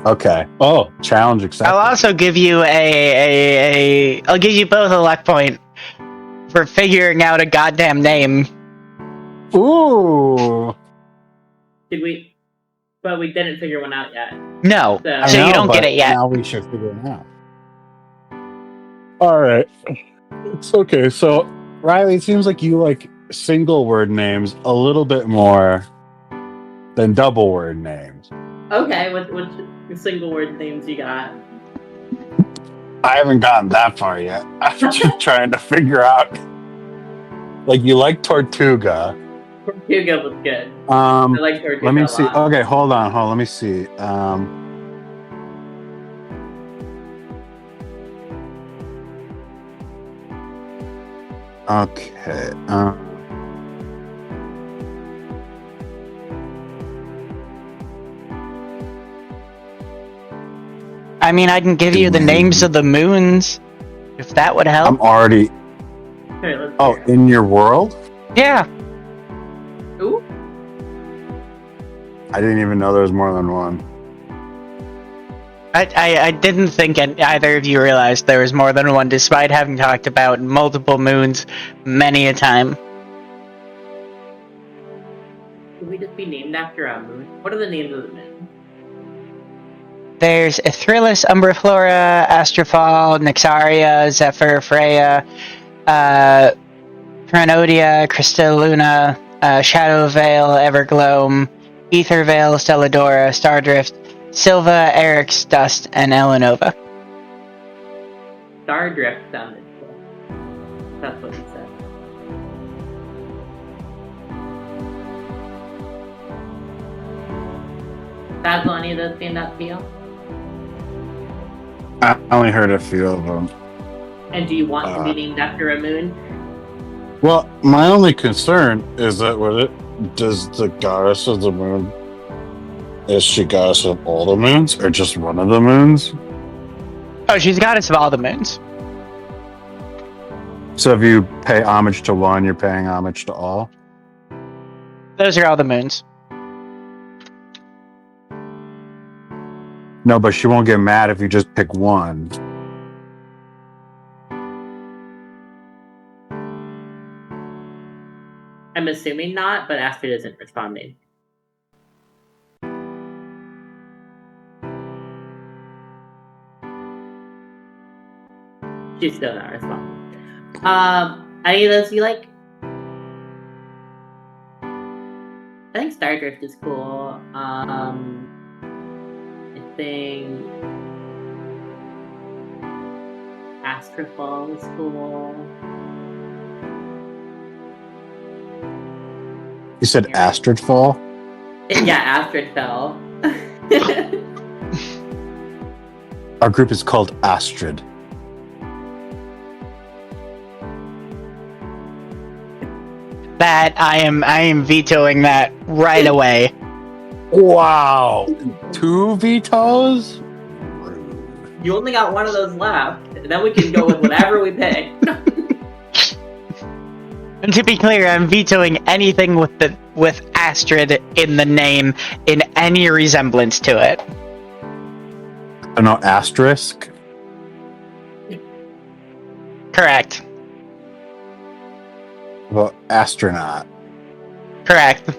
Speaker 1: Okay. Oh, challenge accepted.
Speaker 3: I'll also give you I'll give you both a luck point for figuring out a goddamn name.
Speaker 1: Ooh.
Speaker 2: Did we? But we didn't figure one out yet.
Speaker 3: No,
Speaker 2: So,
Speaker 3: so you don't get it yet.
Speaker 1: Now we should figure it out. All right. It's okay. So, Riley, it seems like you like single word names a little bit more than double word names.
Speaker 2: okay, what single word names you got?
Speaker 1: I haven't gotten that far yet. I'm just trying to figure out. Like, you like Tortuga.
Speaker 2: Tortuga was good. I like Tortuga
Speaker 1: Let me
Speaker 2: a
Speaker 1: see.
Speaker 2: lot.
Speaker 1: Okay, hold on. Let me see. Okay.
Speaker 3: I mean, I can give you the names of the moons, if that would help.
Speaker 1: I'm already.
Speaker 2: Here, let's
Speaker 1: Oh,
Speaker 2: hear.
Speaker 1: in your world?
Speaker 3: Yeah.
Speaker 2: Ooh.
Speaker 1: I didn't even know there was more than one.
Speaker 3: I didn't think either of you realized there was more than one, despite having talked about multiple moons many a time.
Speaker 2: Could we just be named after a moon? What are the names of the moon?
Speaker 3: There's Ithrillis, Umbraflora, Astrophal, Nixaria, Zephyr, Freya, Cranodia, Crystalluna, Shadow Veil, Evergloam, Ether Veil, Stelladora, Stardrift, Silva, Eric's Dust, and Elanova.
Speaker 2: Stardrift sounded cool. That's what he said. Basil, any of those stand out to you?
Speaker 1: I only heard a few of them.
Speaker 2: And do you want to be named after a moon?
Speaker 1: Well, my only concern is that does the goddess of the moon, is she goddess of all the moons or just one of the moons?
Speaker 3: Oh, she's goddess of all the moons.
Speaker 1: So if you pay homage to one, you're paying homage to all?
Speaker 3: Those are all the moons.
Speaker 1: No, but she won't get mad if you just pick one.
Speaker 2: I'm assuming not, but Astrid isn't responding. She's still not responding. Any of those you like? I think Stardrift is cool. I think Astrofall is cool.
Speaker 1: You said Astrid Fall?
Speaker 2: Yeah, Astrid fell.
Speaker 1: Our group is called Astrid.
Speaker 3: That I am vetoing that right away.
Speaker 1: Wow! 2 vetoes?
Speaker 2: You only got one of those left. Then we can go with whatever we pick.
Speaker 3: And to be clear, I'm vetoing anything with Astrid in the name in any resemblance to it.
Speaker 1: No, asterisk?
Speaker 3: Correct.
Speaker 1: Well, astronaut.
Speaker 3: Correct.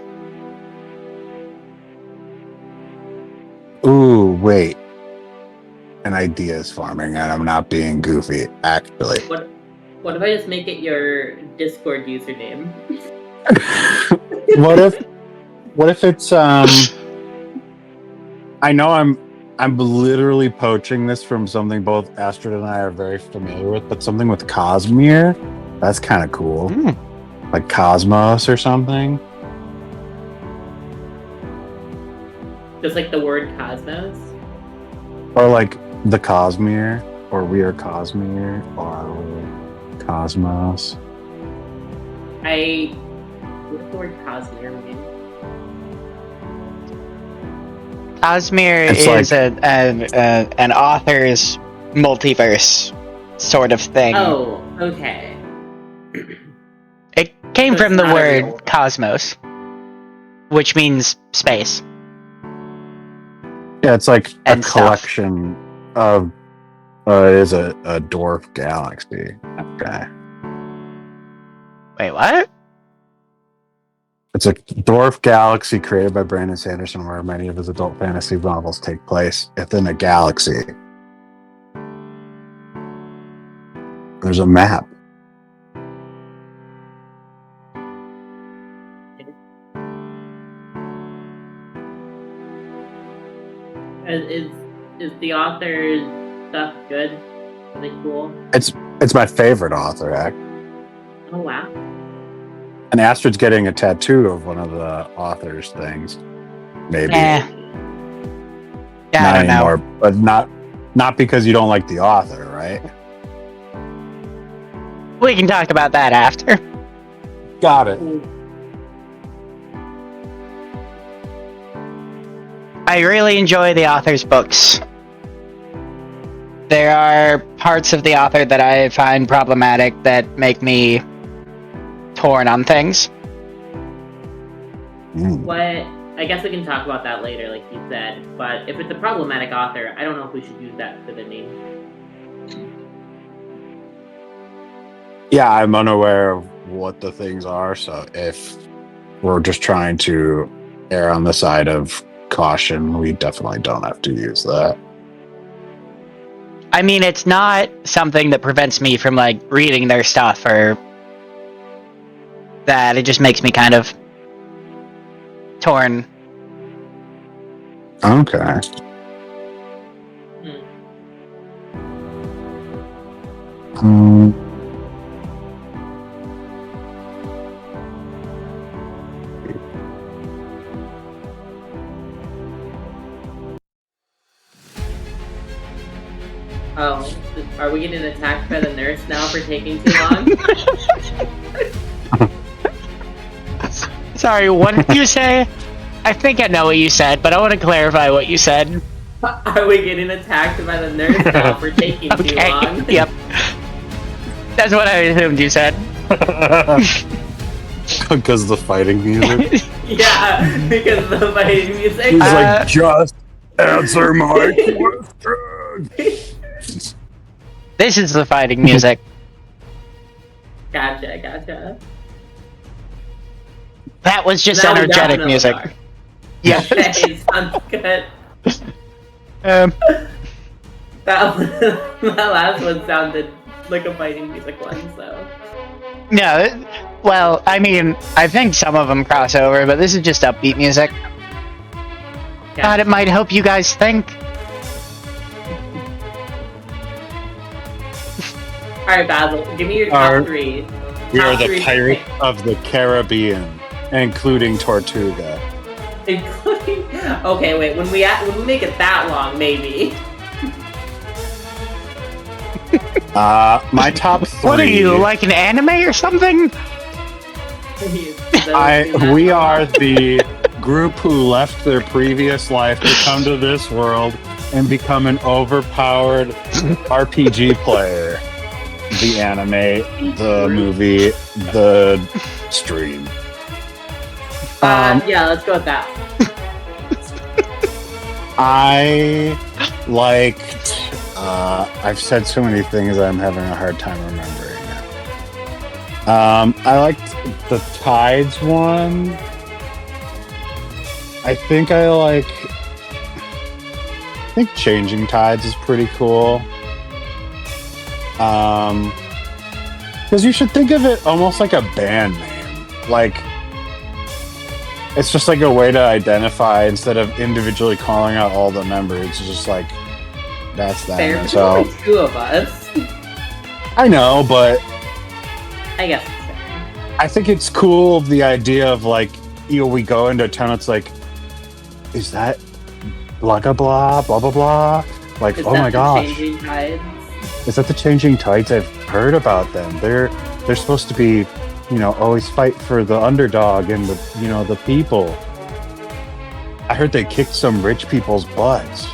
Speaker 1: Ooh, wait. An idea is forming, and I'm not being goofy, actually.
Speaker 2: What if I just make it your Discord username?
Speaker 1: What if it's I know I'm literally poaching this from something both Astrid and I are very familiar with, but something with Cosmere? That's kind of cool. Like Cosmos or something.
Speaker 2: Just like the word cosmos?
Speaker 1: Or like the Cosmere, or we are Cosmere, or Cosmos.
Speaker 2: What does the word Cosmere mean?
Speaker 3: Cosmere
Speaker 1: It's
Speaker 3: is
Speaker 1: like-
Speaker 3: an author's multiverse sort of thing.
Speaker 2: Oh, okay.
Speaker 3: It came
Speaker 2: So
Speaker 3: from
Speaker 2: it's
Speaker 3: the
Speaker 2: not a
Speaker 3: word
Speaker 2: real-
Speaker 3: cosmos, which means space.
Speaker 1: Yeah, it's like a
Speaker 3: And stuff.
Speaker 1: collection of. It is a dwarf galaxy. Okay.
Speaker 3: Wait, what?
Speaker 1: It's a dwarf galaxy created by Brandon Sanderson, where many of his adult fantasy novels take place within a galaxy. There's a map.
Speaker 2: Is the author's stuff good? Are they cool?
Speaker 1: It's my favorite author, act.
Speaker 2: Oh wow.
Speaker 1: And Astrid's getting a tattoo of one of the author's things. Maybe.
Speaker 3: Yeah, I
Speaker 1: Not
Speaker 3: don't
Speaker 1: anymore.
Speaker 3: know.
Speaker 1: But not because you don't like the author, right?
Speaker 3: We can talk about that after.
Speaker 1: Got it.
Speaker 3: I really enjoy the author's books. There are parts of the author that I find problematic that make me torn on things.
Speaker 2: What? I guess we can talk about that later, like you said. But if it's a problematic author, I don't know if we should use that for the name.
Speaker 1: Yeah, I'm unaware of what the things are, so if we're just trying to err on the side of caution, we definitely don't have to use that.
Speaker 3: I mean, it's not something that prevents me from, like, reading their stuff or that. It just makes me kind of torn.
Speaker 1: Okay.
Speaker 2: Oh, are we getting attacked by the nurse now for taking too long?
Speaker 3: Sorry, what did you say? I think I know what you said, but I want to clarify what you said.
Speaker 2: Are we getting attacked by the nurse now for taking too
Speaker 3: Okay,
Speaker 2: long?
Speaker 3: yep. That's what I assumed you said.
Speaker 1: Because of the fighting music.
Speaker 2: Yeah, because of the fighting music.
Speaker 1: He's like, just answer my question.
Speaker 3: This is the fighting music.
Speaker 2: Gotcha.
Speaker 3: That was just
Speaker 2: Now we
Speaker 3: energetic
Speaker 2: definitely
Speaker 3: music.
Speaker 2: are.
Speaker 3: Yeah.
Speaker 2: Okay, sounds good. That last one sounded like a fighting music one, so.
Speaker 3: No, well, I mean, I think some of them cross over, but this is just upbeat music. Thought it might help you guys think.
Speaker 2: Alright, Basil, give me your top three.
Speaker 1: We are
Speaker 2: Top
Speaker 1: the
Speaker 2: three
Speaker 1: pirates
Speaker 2: things.
Speaker 1: of the Caribbean, including Tortuga.
Speaker 2: Including. Okay, wait. When we make it that long, maybe.
Speaker 1: My top three.
Speaker 3: What are you, like an anime or something?
Speaker 1: We are the group who left their previous life to come to this world and become an overpowered RPG player. The anime, the movie, the stream.
Speaker 2: Yeah, let's go with that.
Speaker 1: I liked. I've said so many things I'm having a hard time remembering now. I liked the Tides one. I think Changing Tides is pretty cool. Because you should think of it almost like a band name. Like, it's just like a way to identify instead of individually calling out all the members. It's just like, that's that.
Speaker 2: There's
Speaker 1: So
Speaker 2: only two of us.
Speaker 1: I know, but
Speaker 2: I guess. It's fair.
Speaker 1: I think it's cool, the idea of like, we go into a town, it's like, is that blah blah blah blah blah blah? Like,
Speaker 2: Is
Speaker 1: oh
Speaker 2: that
Speaker 1: my
Speaker 2: the
Speaker 1: gosh,
Speaker 2: Changing Tides?
Speaker 1: is that the Changing Tides? I've heard about them. They're supposed to be, always fight for the underdog and the people. I heard they kicked some rich people's butts.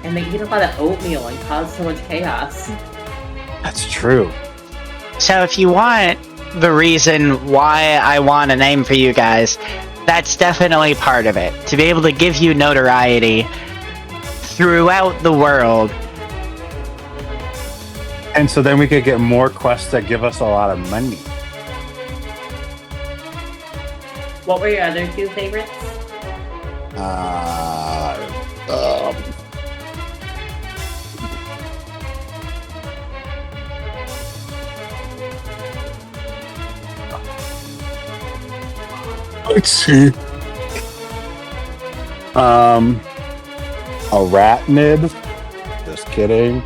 Speaker 2: And they eat a lot of oatmeal and cause so much chaos.
Speaker 1: That's true.
Speaker 3: So if you want the reason why I want a name for you guys, that's definitely part of it. To be able to give you notoriety throughout the world.
Speaker 1: And so then we could get more quests that give us a lot of money.
Speaker 2: What were your other two favorites?
Speaker 1: Let's see. Arachnid. Just kidding.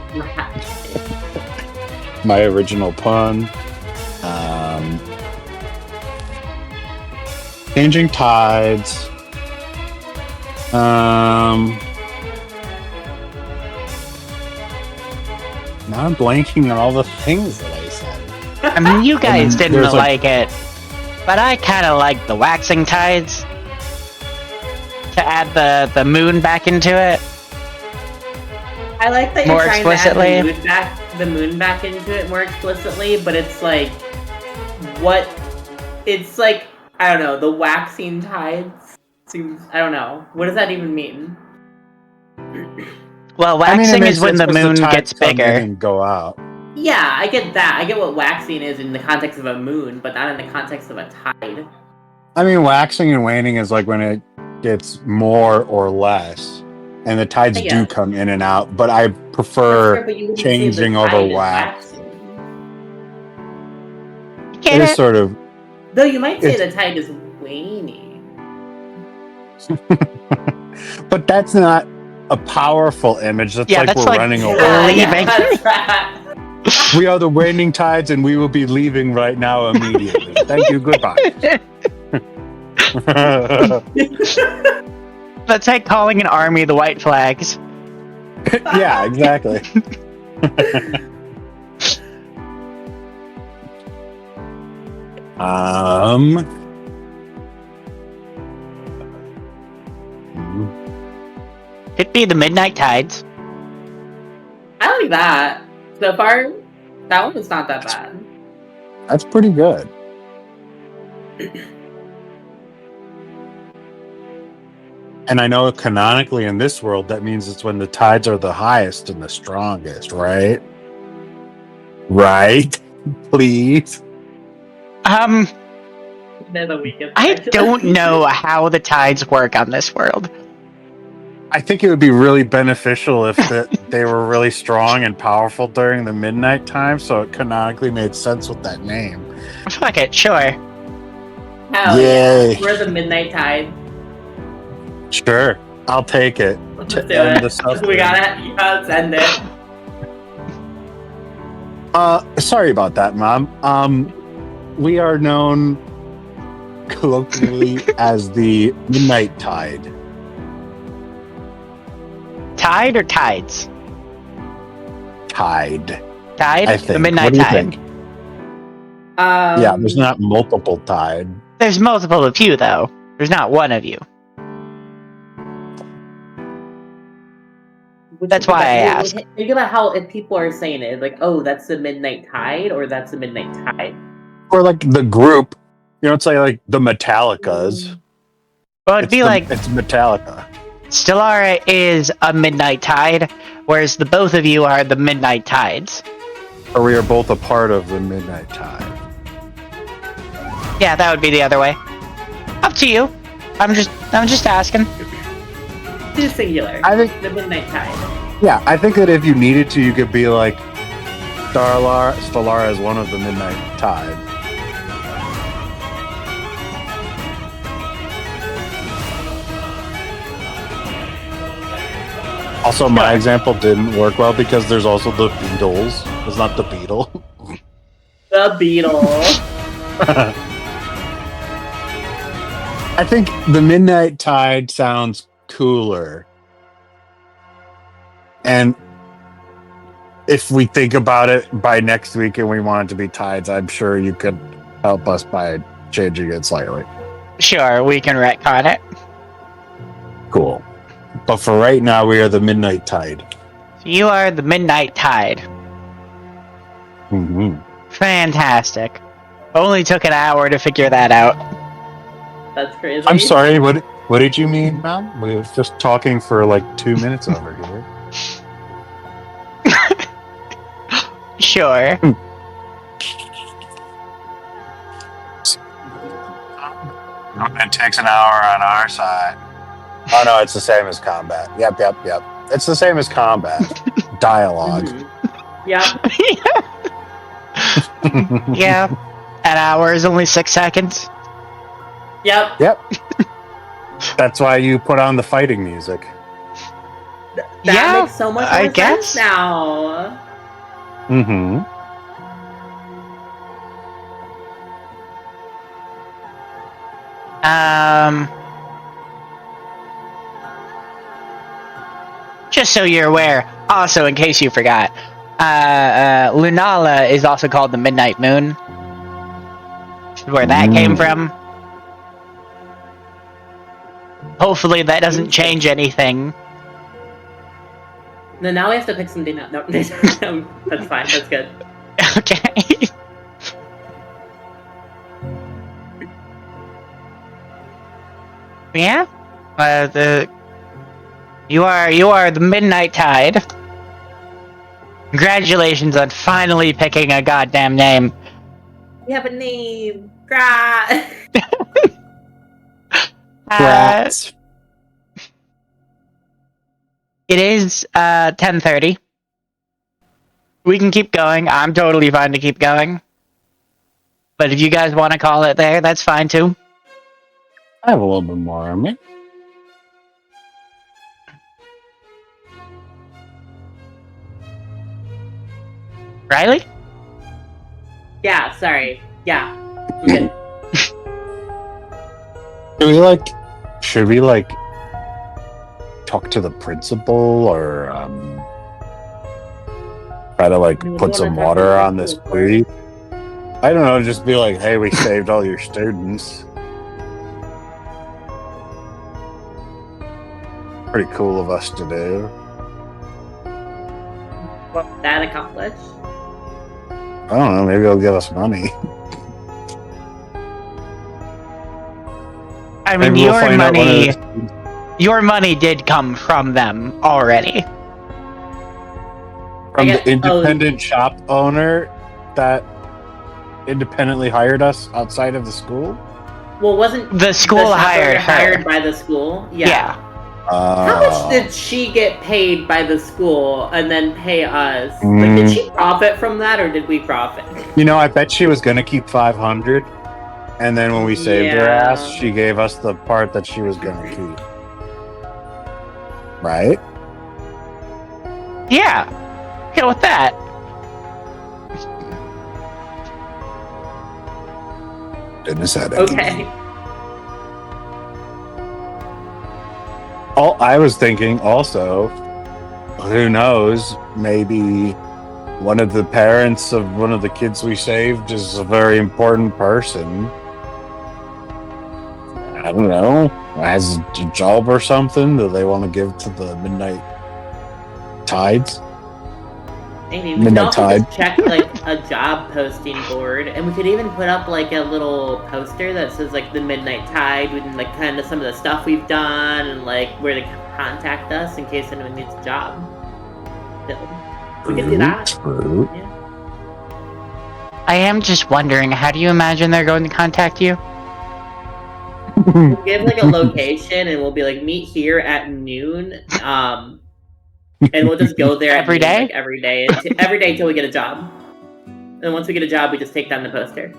Speaker 1: My original pun. Changing Tides. Now I'm blanking on all the things that I said.
Speaker 3: I mean, you guys didn't
Speaker 1: there's,
Speaker 3: like it, but I kind of like the waxing tides. To add the moon back into it.
Speaker 2: I like that you're
Speaker 3: More
Speaker 2: trying
Speaker 3: explicitly.
Speaker 2: to add the moon back into it more explicitly, but it's like, what? It's like, I don't know, the waxing tides seems, I don't know. What does that even mean?
Speaker 3: Well,
Speaker 1: I mean, it
Speaker 3: waxing
Speaker 1: makes
Speaker 3: is when
Speaker 1: sense
Speaker 3: the
Speaker 1: 'cause
Speaker 3: moon
Speaker 1: tides
Speaker 3: gets
Speaker 1: come in
Speaker 3: bigger.
Speaker 1: and go out.
Speaker 2: Yeah, I get that. I get what waxing is in the context of a moon, but not in the context of a tide.
Speaker 1: I mean, waxing and waning is like when it gets more or less, and the tides
Speaker 2: I
Speaker 1: do
Speaker 2: guess.
Speaker 1: come in and out. But I
Speaker 2: Sure,
Speaker 1: prefer
Speaker 2: but you wouldn't say the
Speaker 1: changing over
Speaker 2: tide is
Speaker 1: wax.
Speaker 2: waxing.
Speaker 3: Get
Speaker 1: It is
Speaker 3: it?
Speaker 1: sort of,
Speaker 2: Though you might say
Speaker 1: It's-
Speaker 2: the tide is waning.
Speaker 1: but that's not a powerful image. That's
Speaker 3: Yeah,
Speaker 1: like
Speaker 3: that's
Speaker 1: we're
Speaker 3: like
Speaker 1: running away.
Speaker 3: leaving.
Speaker 2: that's right.
Speaker 1: We are the waning tides, and we will be leaving right now immediately. Thank you. Goodbye.
Speaker 3: That's like calling an army the White Flags.
Speaker 1: Yeah, exactly.
Speaker 3: Could be the Midnight Tides.
Speaker 2: I like that. So far, that one was not that bad.
Speaker 1: That's pretty good. And I know canonically in this world, that means it's when the tides are the highest and the strongest, right? Right? Please.
Speaker 2: They're the weakest.
Speaker 3: I
Speaker 2: actually.
Speaker 3: don't know how the tides work on this world.
Speaker 1: I think it would be really beneficial if they were really strong and powerful during the midnight time, so it canonically made sense with that name.
Speaker 3: Fuck it, sure.
Speaker 2: Hell
Speaker 1: Yay.
Speaker 2: yeah. We're the midnight tide.
Speaker 1: Sure, I'll take it.
Speaker 2: Let's
Speaker 1: To
Speaker 2: do
Speaker 1: end
Speaker 2: it.
Speaker 1: the suffering.
Speaker 2: We gotta send it.
Speaker 1: Sorry about that, Mom. We are known colloquially as the Midnight Tide.
Speaker 3: Tide or tides?
Speaker 1: Tide.
Speaker 3: Tide?
Speaker 1: I think.
Speaker 3: The Midnight
Speaker 1: What do you
Speaker 3: Tide.
Speaker 1: think? Yeah, there's not multiple tide.
Speaker 3: There's multiple of you, though. There's not one of you. That's why I asked.
Speaker 2: Think about how if people are saying it, like, oh, that's the midnight tide, or that's the midnight tide.
Speaker 1: Or like the group, it's like the Metallicas.
Speaker 3: Well, it'd be like
Speaker 1: it's Metallica.
Speaker 3: Stellara is a Midnight Tide, whereas the both of you are the Midnight Tides.
Speaker 1: Or we are both a part of the Midnight Tide.
Speaker 3: Yeah, that would be the other way. Up to you. I'm just asking.
Speaker 2: Two singular.
Speaker 1: I think,
Speaker 2: The midnight tide.
Speaker 1: yeah, I think that if you needed to, you could be like Stellara is one of the Midnight Tide. Also, my example didn't work well because there's also the Beatles. It's not the Beetle.
Speaker 2: The Beetle.
Speaker 1: I think the Midnight Tide sounds cooler. And if we think about it by next week and we want it to be tides, I'm sure you could help us by changing it slightly.
Speaker 3: Sure, we can retcon it.
Speaker 1: Cool. But for right now, we are the Midnight Tide.
Speaker 3: You are the Midnight Tide.
Speaker 1: Mm-hmm.
Speaker 3: Fantastic. Only took an hour to figure that out.
Speaker 2: That's crazy.
Speaker 1: I'm sorry, what did you mean, ma'am? We were just talking for like 2 minutes over here.
Speaker 3: Sure.
Speaker 1: It takes an hour on our side. Oh no, it's the same as combat. Yep. It's the same as combat. Dialogue.
Speaker 2: Mm-hmm. Yeah.
Speaker 3: Yeah. An hour is only 6 seconds.
Speaker 2: Yep.
Speaker 1: That's why you put on the fighting music.
Speaker 2: That makes so much more
Speaker 3: I
Speaker 2: sense
Speaker 3: guess.
Speaker 2: now.
Speaker 1: Mm-hmm.
Speaker 3: Just so you're aware, also in case you forgot, Lunala is also called the Midnight Moon. Which is where that came from. Hopefully that doesn't change anything.
Speaker 2: No, now we have to pick something up. No, that's fine. That's good.
Speaker 3: Okay. Yeah? You are the Midnight Tide. Congratulations on finally picking a goddamn name.
Speaker 2: We have a name. Gra.
Speaker 1: Rats.
Speaker 3: It is 10:30. We can keep going. I'm totally fine to keep going. But if you guys want to call it there, that's fine too.
Speaker 1: I have a little bit more on me.
Speaker 3: Riley?
Speaker 2: Yeah. Sorry. Yeah. I'm good.
Speaker 1: Should we talk to the principal or try to put some water on this plea? I don't know, just be like, hey, we saved all your students. Pretty cool of us to do.
Speaker 2: What would that accomplish?
Speaker 1: I don't know, maybe they'll give us money.
Speaker 3: I mean,
Speaker 1: Maybe we'll find out one of
Speaker 3: your money did come from them already.
Speaker 1: From the independent shop owner that independently hired us outside of the school?
Speaker 2: Well, wasn't
Speaker 3: The school
Speaker 2: shop
Speaker 3: hired
Speaker 2: owner
Speaker 3: her.
Speaker 2: hired by the school?
Speaker 3: Yeah.
Speaker 2: How much did she get paid by the school and then pay us? Did she profit from that, or did we profit?
Speaker 1: I bet she was going to keep 500, and then when we saved her ass, she gave us the part that she was going to keep. Right?
Speaker 3: Yeah. Go with that.
Speaker 1: Didn't say that.
Speaker 2: Okay.
Speaker 1: I was thinking also, who knows, maybe one of the parents of one of the kids we saved is a very important person. I don't know, has a job or something that they want to give to the Midnight Tides.
Speaker 2: Maybe we could also just check a job posting board, and we could even put up a little poster that says the Midnight Tide with kind of some of the stuff we've done and where to contact us in case anyone needs a job. We could do that.
Speaker 1: True.
Speaker 2: Yeah.
Speaker 3: I am just wondering, how do you imagine they're going to contact you?
Speaker 2: We'll give a location, and we'll be meet here at noon. And we'll just go there
Speaker 3: Every day?
Speaker 2: every day until we get a job. And once we get a job, we just take down the poster.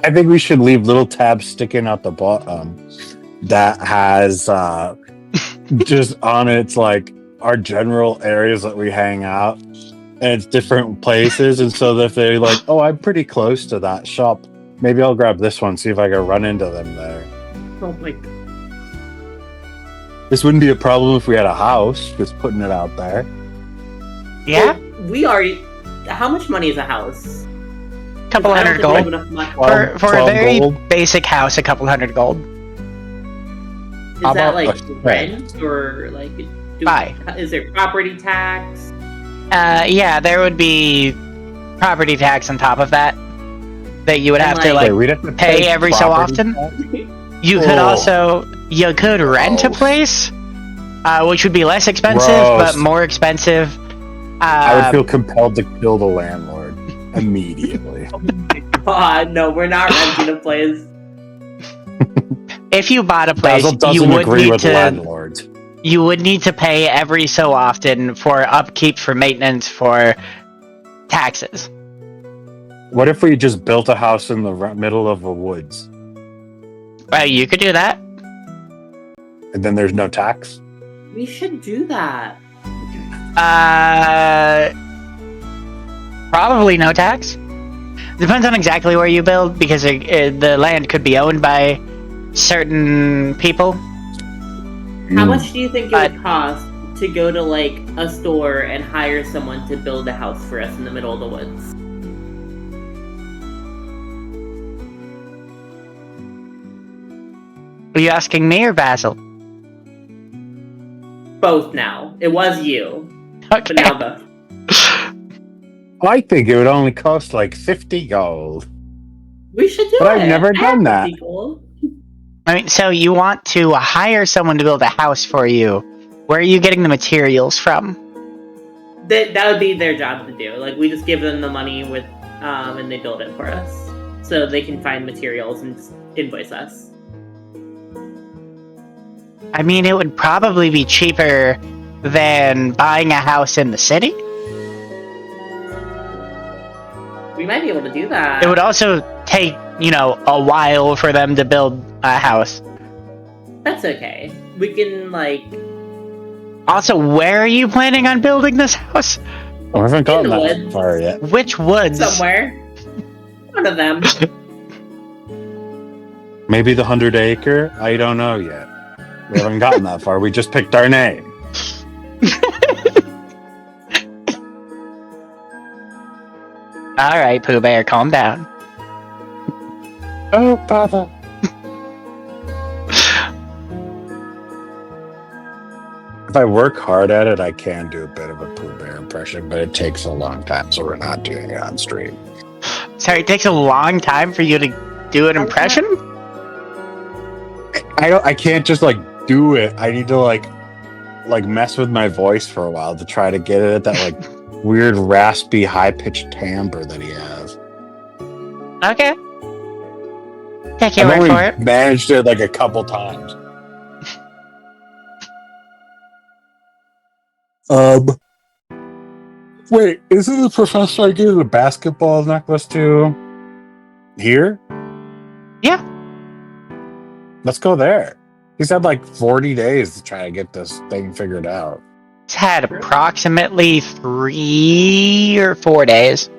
Speaker 1: I think we should leave little tabs sticking out the bottom that has just on it's our general areas that we hang out, and it's different places. And so if they're oh, I'm pretty close to that shop, maybe I'll grab this one, see if I can run into them there.
Speaker 2: Oh my god.
Speaker 1: This wouldn't be a problem if we had a house, just putting it out there.
Speaker 3: Yeah,
Speaker 2: Well, we already. How much money is a house?
Speaker 3: couple
Speaker 2: I don't
Speaker 3: hundred
Speaker 2: think we have
Speaker 3: gold.
Speaker 2: enough money.
Speaker 3: For a
Speaker 1: 12
Speaker 3: very
Speaker 1: gold.
Speaker 3: basic house, a couple hundred gold.
Speaker 2: Is
Speaker 1: How
Speaker 2: that
Speaker 1: about
Speaker 2: like
Speaker 1: a shed?
Speaker 2: rent or like?
Speaker 3: Buy.
Speaker 2: Is there property tax?
Speaker 3: Yeah, there would be property tax on top of that you would
Speaker 2: And,
Speaker 3: have to
Speaker 2: like-
Speaker 3: like
Speaker 1: Wait, we'd have to
Speaker 3: pay every so
Speaker 1: property
Speaker 3: often.
Speaker 1: tax?
Speaker 3: You could
Speaker 1: Oh.
Speaker 3: rent a
Speaker 1: Gross.
Speaker 3: place, which would be less expensive
Speaker 1: Gross.
Speaker 3: but more expensive.
Speaker 1: I would feel compelled to kill the landlord immediately.
Speaker 2: No, we're not renting a place.
Speaker 3: If you bought a place,
Speaker 1: Basil
Speaker 3: you
Speaker 1: doesn't
Speaker 3: would
Speaker 1: agree
Speaker 3: need
Speaker 1: with
Speaker 3: to
Speaker 1: landlords.
Speaker 3: pay every so often for upkeep, for maintenance, for taxes.
Speaker 1: What if we just built a house in the middle of the woods,
Speaker 3: Well, you could do that.
Speaker 1: and then there's no tax?
Speaker 2: We should do that.
Speaker 3: Probably no tax. Depends on exactly where you build, because the land could be owned by certain people.
Speaker 2: How much do you think it
Speaker 3: But-
Speaker 2: would cost to go to like a store and hire someone to build a house for us in the middle of the woods?
Speaker 3: Are you asking me or Basil?
Speaker 2: Both now. It was you,
Speaker 3: Okay.
Speaker 2: but now both.
Speaker 1: I think it would only cost like 50 gold.
Speaker 2: We should do
Speaker 1: But
Speaker 2: it.
Speaker 1: I've never done
Speaker 2: That'd
Speaker 1: that.
Speaker 2: be cool.
Speaker 3: I mean, so you want to hire someone to build a house for you. Where are you getting the materials from?
Speaker 2: That would be their job to do. Like we just give them the money with, and they build it for us, so they can find materials and just invoice us.
Speaker 3: I mean, it would probably be cheaper than buying a house in the city.
Speaker 2: We might be able to do that.
Speaker 3: It would also take, a while for them to build a house.
Speaker 2: That's okay. We can like
Speaker 3: Also, where are you planning on building this house?
Speaker 1: I haven't gotten
Speaker 2: the
Speaker 1: that
Speaker 2: woods.
Speaker 1: far yet.
Speaker 3: Which woods?
Speaker 2: somewhere. One of them.
Speaker 1: Maybe the 100-acre? I don't know yet. We haven't gotten that far. We just picked our name.
Speaker 3: All right, Pooh Bear, calm down.
Speaker 1: Oh, Papa. If I work hard at it, I can do a bit of a Pooh Bear impression, but it takes a long time, so we're not doing it on stream.
Speaker 3: Sorry, it takes a long time for you to do an impression?
Speaker 1: I can't just like do it. I need to like mess with my voice for a while to try to get it at that like weird raspy high pitched timbre that he has.
Speaker 3: Okay. Take your
Speaker 1: I've
Speaker 3: word
Speaker 1: only
Speaker 3: for it.
Speaker 1: managed it like a couple times. Wait, isn't the professor I gave the basketball necklace to here?
Speaker 3: Yeah.
Speaker 1: Let's go there. He's had like 40 days to try to get this thing figured out.
Speaker 3: It's had approximately 3 or 4 days.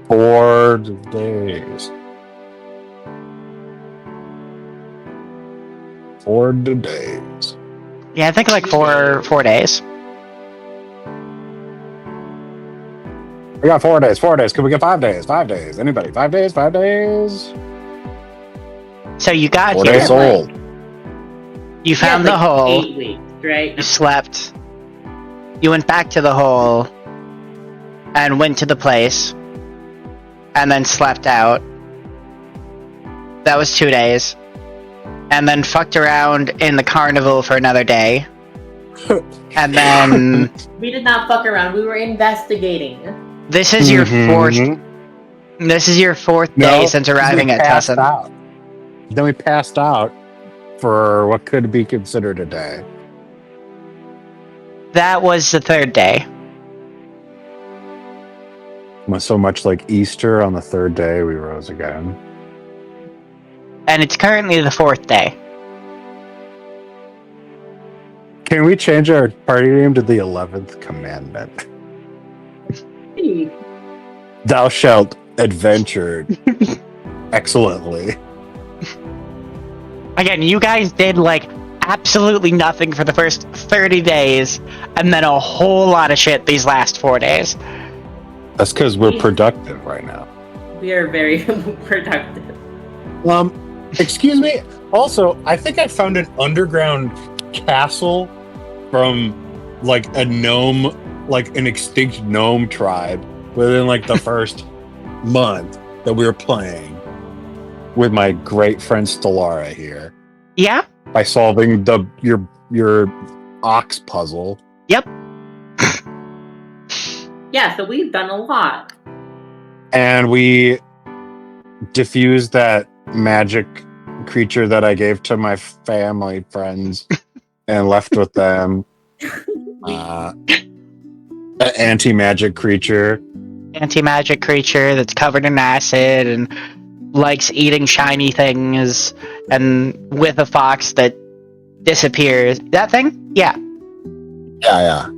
Speaker 1: 4 days. 4 days.
Speaker 3: Yeah, I think like 4 days.
Speaker 1: We got 4 days. 4 days. Can we get 5 days? 5 days. Anybody? 5 days? 5 days?
Speaker 3: So you got
Speaker 1: 4
Speaker 3: here.
Speaker 1: days old.
Speaker 3: You found the hole.
Speaker 2: 8 weeks, right?
Speaker 3: You slept. You went back to the hole. And went to the place. And then slept out. That was 2 days. And then fucked around in the carnival for another day. And then
Speaker 2: We did not fuck around. We were investigating.
Speaker 3: this is your fourth. This is your fourth day since arriving at Tussin.
Speaker 1: Out. Then we passed out for what could be considered a day.
Speaker 3: That was the third day.
Speaker 1: So much like Easter, on the third day we rose again.
Speaker 3: And it's currently the fourth day.
Speaker 1: Can we change our party name to the 11th Commandment?
Speaker 2: Hey,
Speaker 1: Thou shalt adventure excellently.
Speaker 3: Again, you guys did like absolutely nothing for the first 30 days, and then a whole lot of shit these last 4 days.
Speaker 1: That's because we're productive right now.
Speaker 2: We are very productive.
Speaker 1: Excuse me. Also, I think I found an underground castle from like a gnome, like an extinct gnome tribe within like the first month that we were playing with my great friend Stellara here.
Speaker 3: Yeah?
Speaker 1: By solving your ox puzzle.
Speaker 3: Yep.
Speaker 2: Yeah, so we've done a lot.
Speaker 1: And we diffused that magic creature that I gave to my family friends and left with them. An anti-magic creature.
Speaker 3: Anti-magic creature that's covered in acid and likes eating shiny things, and with a fox that disappears. That thing? Yeah.
Speaker 1: Yeah.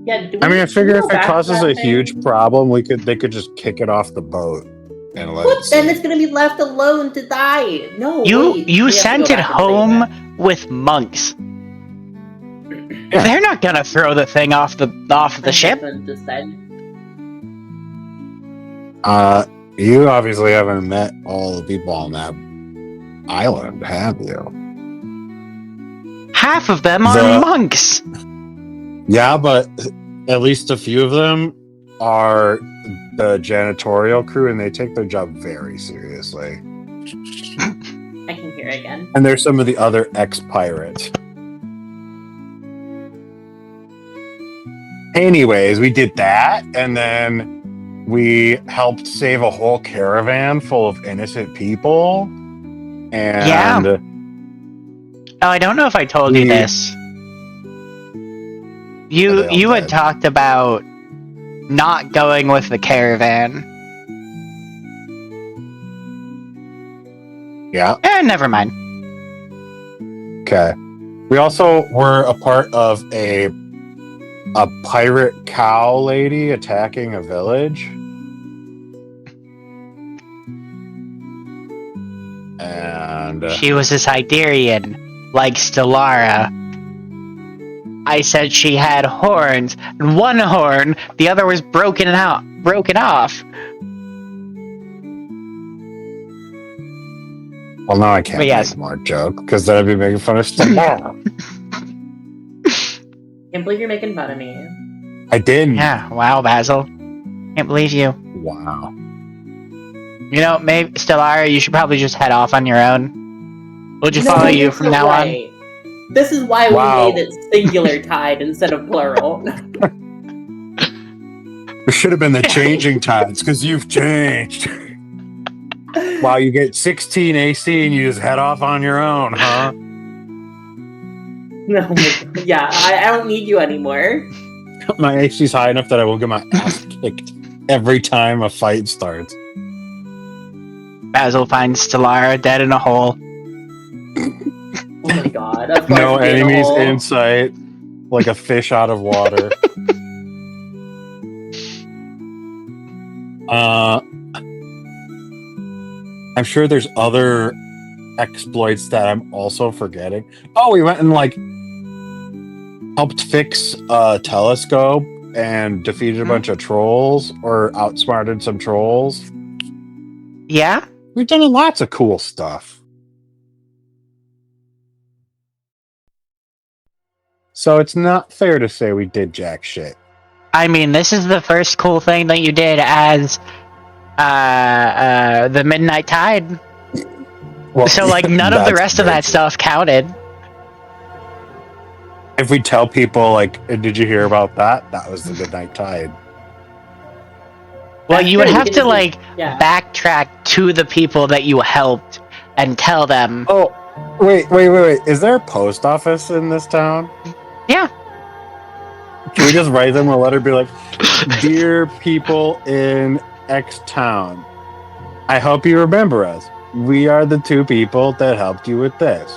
Speaker 2: Yeah,
Speaker 1: I mean, I figure if it causes a
Speaker 2: thing?
Speaker 1: huge problem, they could just kick it off the boat and let
Speaker 2: What?
Speaker 1: it
Speaker 2: Then
Speaker 1: sink.
Speaker 2: it's gonna be left alone to die. No,
Speaker 3: You
Speaker 2: wait, we have to
Speaker 3: sent
Speaker 2: go
Speaker 3: it
Speaker 2: back and save
Speaker 3: home
Speaker 2: it.
Speaker 3: with monks.
Speaker 1: Yeah.
Speaker 3: They're not gonna throw the thing off the
Speaker 2: My
Speaker 3: ship.
Speaker 2: husband decided.
Speaker 1: You obviously haven't met all the people on that island, have you?
Speaker 3: Half of them are monks.
Speaker 1: Yeah, but at least a few of them are the janitorial crew, and they take their job very seriously.
Speaker 2: I can hear again.
Speaker 1: And there's some of the other ex-pirates. Anyways, we did that, and then we helped save a whole caravan full of innocent people. And
Speaker 3: Yeah. Oh, I don't know if I told you this. You had talked about not going with the caravan.
Speaker 1: Yeah.
Speaker 3: Never mind.
Speaker 1: Okay. We also were a part of a pirate cow lady attacking a village. And
Speaker 3: she was a Siberian, like Stellara. I said she had horns, and one horn, the other was broken off.
Speaker 1: Well, now I can't make more joke because then I'd be making fun of Stellara.
Speaker 2: Can't believe you're making fun of me.
Speaker 1: I didn't.
Speaker 3: Yeah, wow, Basil. Can't believe you.
Speaker 1: Wow.
Speaker 3: You know, maybe Stellara, you should probably just head off on your own. We'll just follow you from now on.
Speaker 2: This is why we made it singular tide instead of plural.
Speaker 1: It should have been the changing tides because you've changed. Wow, you get 16 AC and you just head off on your own, huh?
Speaker 2: No, yeah, I don't need you anymore.
Speaker 1: My AC's high enough that I will get my ass kicked every time a fight starts.
Speaker 3: Basil finds Stellara dead in a hole.
Speaker 2: Oh my god. Of course,
Speaker 1: No enemies in sight, like a fish out of water. I'm sure there's other exploits that I'm also forgetting. Oh, we went and helped fix a telescope and defeated a bunch of trolls, or outsmarted some trolls.
Speaker 3: Yeah?
Speaker 1: We've done lots of cool stuff. So it's not fair to say we did jack shit.
Speaker 3: I mean, this is the first cool thing that you did as the Midnight Tide.
Speaker 1: Well,
Speaker 3: so, none of the rest of that stuff counted.
Speaker 1: If we tell people, did you hear about that? That was the Midnight Tide.
Speaker 3: Well, you would have to, backtrack to the people that you helped and tell them.
Speaker 1: Oh, wait. Is there a post office in this town?
Speaker 3: Yeah.
Speaker 1: Can we just write them a letter, be like, "Dear people in X town, I hope you remember us. We are the two people that helped you with this.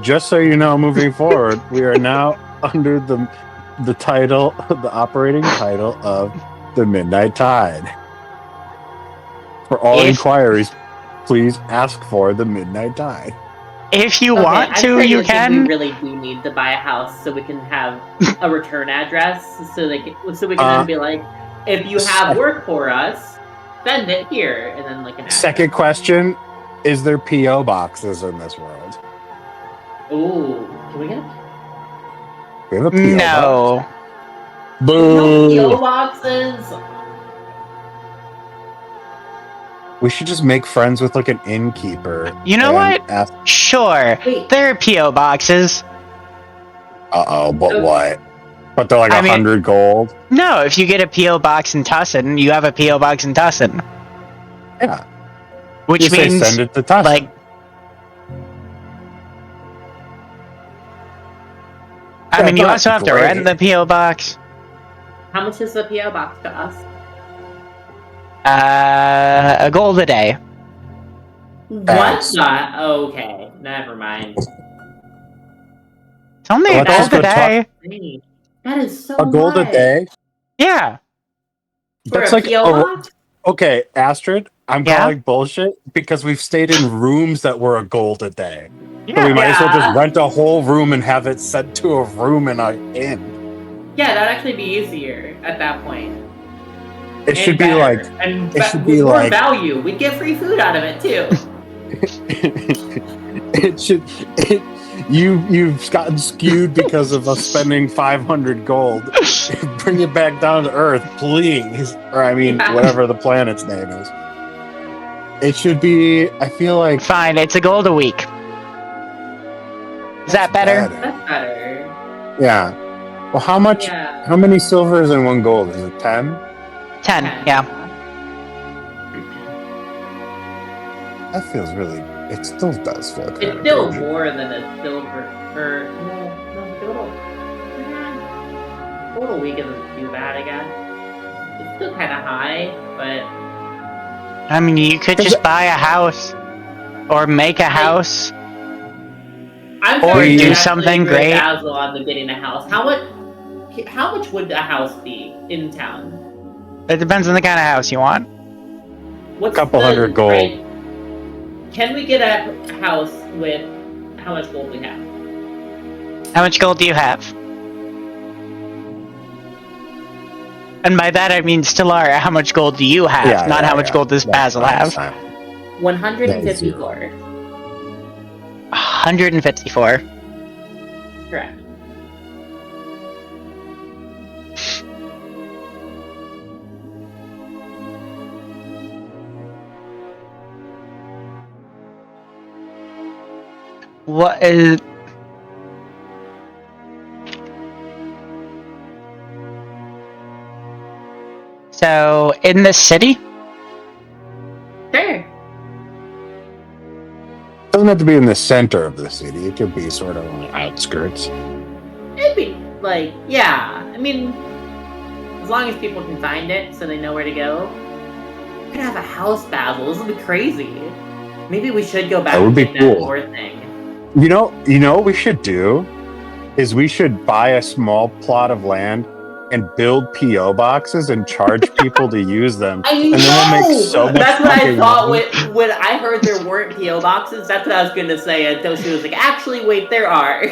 Speaker 1: Just so you know, moving forward, we are now under the title, the operating title of the Midnight Tide. For all inquiries, please ask for the Midnight Tide."
Speaker 3: If you
Speaker 2: Okay,
Speaker 3: want
Speaker 2: I'm
Speaker 3: to,
Speaker 2: starting
Speaker 3: you
Speaker 2: to think we
Speaker 3: can.
Speaker 2: really do need to buy a house so we can have a return address, so we can then be like, if you have work for us, send it here, and then like an address.
Speaker 1: Second question: is there PO boxes in this world?
Speaker 2: Ooh, can we get?
Speaker 1: We have a PO box.
Speaker 3: No.
Speaker 1: Boo!
Speaker 2: No PO boxes.
Speaker 1: We should just make friends with like an innkeeper.
Speaker 3: You know
Speaker 1: and
Speaker 3: what?
Speaker 1: Ask,
Speaker 3: Sure.
Speaker 2: Wait.
Speaker 3: There are PO boxes.
Speaker 1: but
Speaker 2: Okay.
Speaker 1: what? But they're like
Speaker 3: I mean-
Speaker 1: 100 gold.
Speaker 3: No, if you get a PO box in Tussin, you have a PO box in Tussin.
Speaker 1: Yeah.
Speaker 3: Which
Speaker 1: Just say
Speaker 3: means
Speaker 1: send it to Tussin.
Speaker 3: like I mean, you
Speaker 1: not
Speaker 3: also have to
Speaker 1: great.
Speaker 3: rent the PO box.
Speaker 2: How much is the PO box to us?
Speaker 3: A gold a day.
Speaker 1: Thanks.
Speaker 2: What? Okay, never mind.
Speaker 3: It's only a
Speaker 1: Let's just
Speaker 3: gold a
Speaker 1: go
Speaker 3: day.
Speaker 2: Dang, that is so
Speaker 1: a gold
Speaker 2: much.
Speaker 1: a day.
Speaker 3: Yeah.
Speaker 2: For
Speaker 1: That's
Speaker 2: a
Speaker 1: like
Speaker 2: PO box?
Speaker 1: okay, Astrid. I'm
Speaker 3: Yeah?
Speaker 1: calling bullshit because we've stayed in rooms that were a gold a day. So we
Speaker 3: Yeah.
Speaker 1: might as well just
Speaker 2: Yeah.
Speaker 1: rent a whole room and have it sent to a room in an inn.
Speaker 2: Yeah, that'd actually be easier at that point.
Speaker 1: It
Speaker 2: And
Speaker 1: should be
Speaker 2: better.
Speaker 1: like
Speaker 2: and
Speaker 1: it should
Speaker 2: with
Speaker 1: be
Speaker 2: more
Speaker 1: like-
Speaker 2: value. We'd get free food out of it too.
Speaker 1: it should it, you've gotten skewed because of us spending 500 gold. Bring it back down to earth, please. Or I mean,
Speaker 2: Yeah.
Speaker 1: whatever the planet's name is. It should be. I feel like
Speaker 3: Fine, it's a gold a week. Is that better?
Speaker 2: That's better.
Speaker 1: Yeah. Well, how much?
Speaker 2: Yeah.
Speaker 1: How many silvers in one gold? Is it 10?
Speaker 3: 10, yeah.
Speaker 1: That feels really. It still does feel kind
Speaker 2: It's
Speaker 1: of
Speaker 2: still
Speaker 1: big.
Speaker 2: more than a silver. Or no, total week isn't too bad, I guess. It's still kind of high, but
Speaker 3: I mean, you could just buy a house. Or make a house.
Speaker 2: I'm
Speaker 3: Or
Speaker 2: starting to
Speaker 3: do
Speaker 2: actually
Speaker 3: something
Speaker 2: really
Speaker 3: great.
Speaker 2: dazzle on the getting a house. How much would a house be in town?
Speaker 3: It depends on the kind of house you want.
Speaker 2: What's
Speaker 1: Couple
Speaker 2: the
Speaker 1: hundred gold.
Speaker 2: right- Can we get a house with how much gold we have?
Speaker 3: How much gold do you have? And by that I mean, Stellara, how much gold do you have? Not how much gold does Basil have.
Speaker 2: 154.
Speaker 3: 154.
Speaker 2: Correct.
Speaker 3: What is... So, in the city?
Speaker 2: Sure.
Speaker 1: Doesn't have to be in the center of the city. It could be sort of on the outskirts.
Speaker 2: It'd be like, yeah. I mean, as long as people can find it so they know where to go. We could have a house, Basil. This would be crazy. Maybe we should go back
Speaker 1: That would
Speaker 2: and
Speaker 1: be
Speaker 2: get that
Speaker 1: cool.
Speaker 2: more thing.
Speaker 1: You know what we should do is we should buy a small plot of land and build PO boxes and charge people to use them.
Speaker 2: I
Speaker 1: And
Speaker 2: know!
Speaker 1: then we'll make so much
Speaker 2: That's what I
Speaker 1: fucking
Speaker 2: thought
Speaker 1: money.
Speaker 2: when I heard there weren't PO boxes. That's what I was gonna say until she was like, "Actually, wait, there are."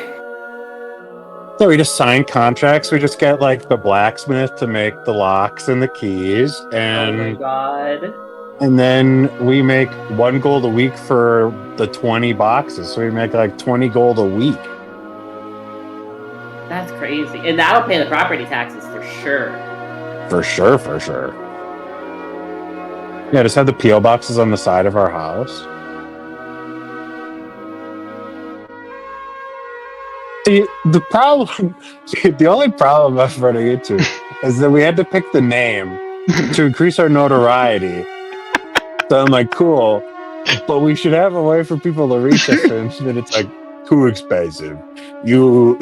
Speaker 1: So we just sign contracts. We just get like the blacksmith to make the locks and the keys,
Speaker 2: Oh my
Speaker 1: and
Speaker 2: god.
Speaker 1: and then we make 1 gold a week for the 20 boxes. So we make like 20 gold a week.
Speaker 2: That's crazy. And that'll pay the property taxes for sure.
Speaker 1: For sure, for sure. Yeah, just have the PO boxes on the side of our house. The problem, the only problem I'm running into is that we had to pick the name to increase our notoriety. So I'm like, cool, but we should have a way for people to reach us, and then it's like too expensive. You're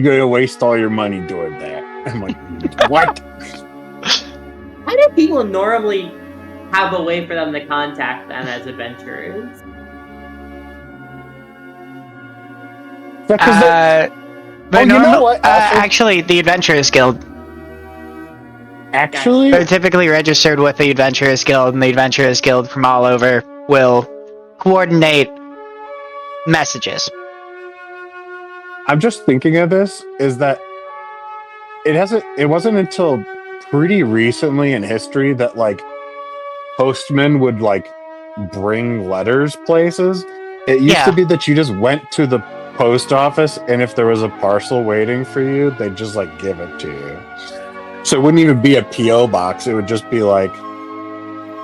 Speaker 1: gonna waste all your money doing that. I'm like, what?
Speaker 2: How do people normally have a way for them to contact them as adventurers?
Speaker 1: Because
Speaker 3: But
Speaker 1: Oh, you know
Speaker 3: normal-
Speaker 1: what? Also-
Speaker 3: actually, the Adventurers Guild.
Speaker 1: actually,
Speaker 3: They're typically registered with the Adventurers Guild, and the Adventurers Guild from all over will coordinate messages.
Speaker 1: I'm just thinking of this is that it wasn't until pretty recently in history that like postmen would like bring letters places. It used to
Speaker 3: Yeah.
Speaker 1: be that you just went to the post office and if there was a parcel waiting for you, they'd just like give it to you. So it wouldn't even be a PO box. It would just be like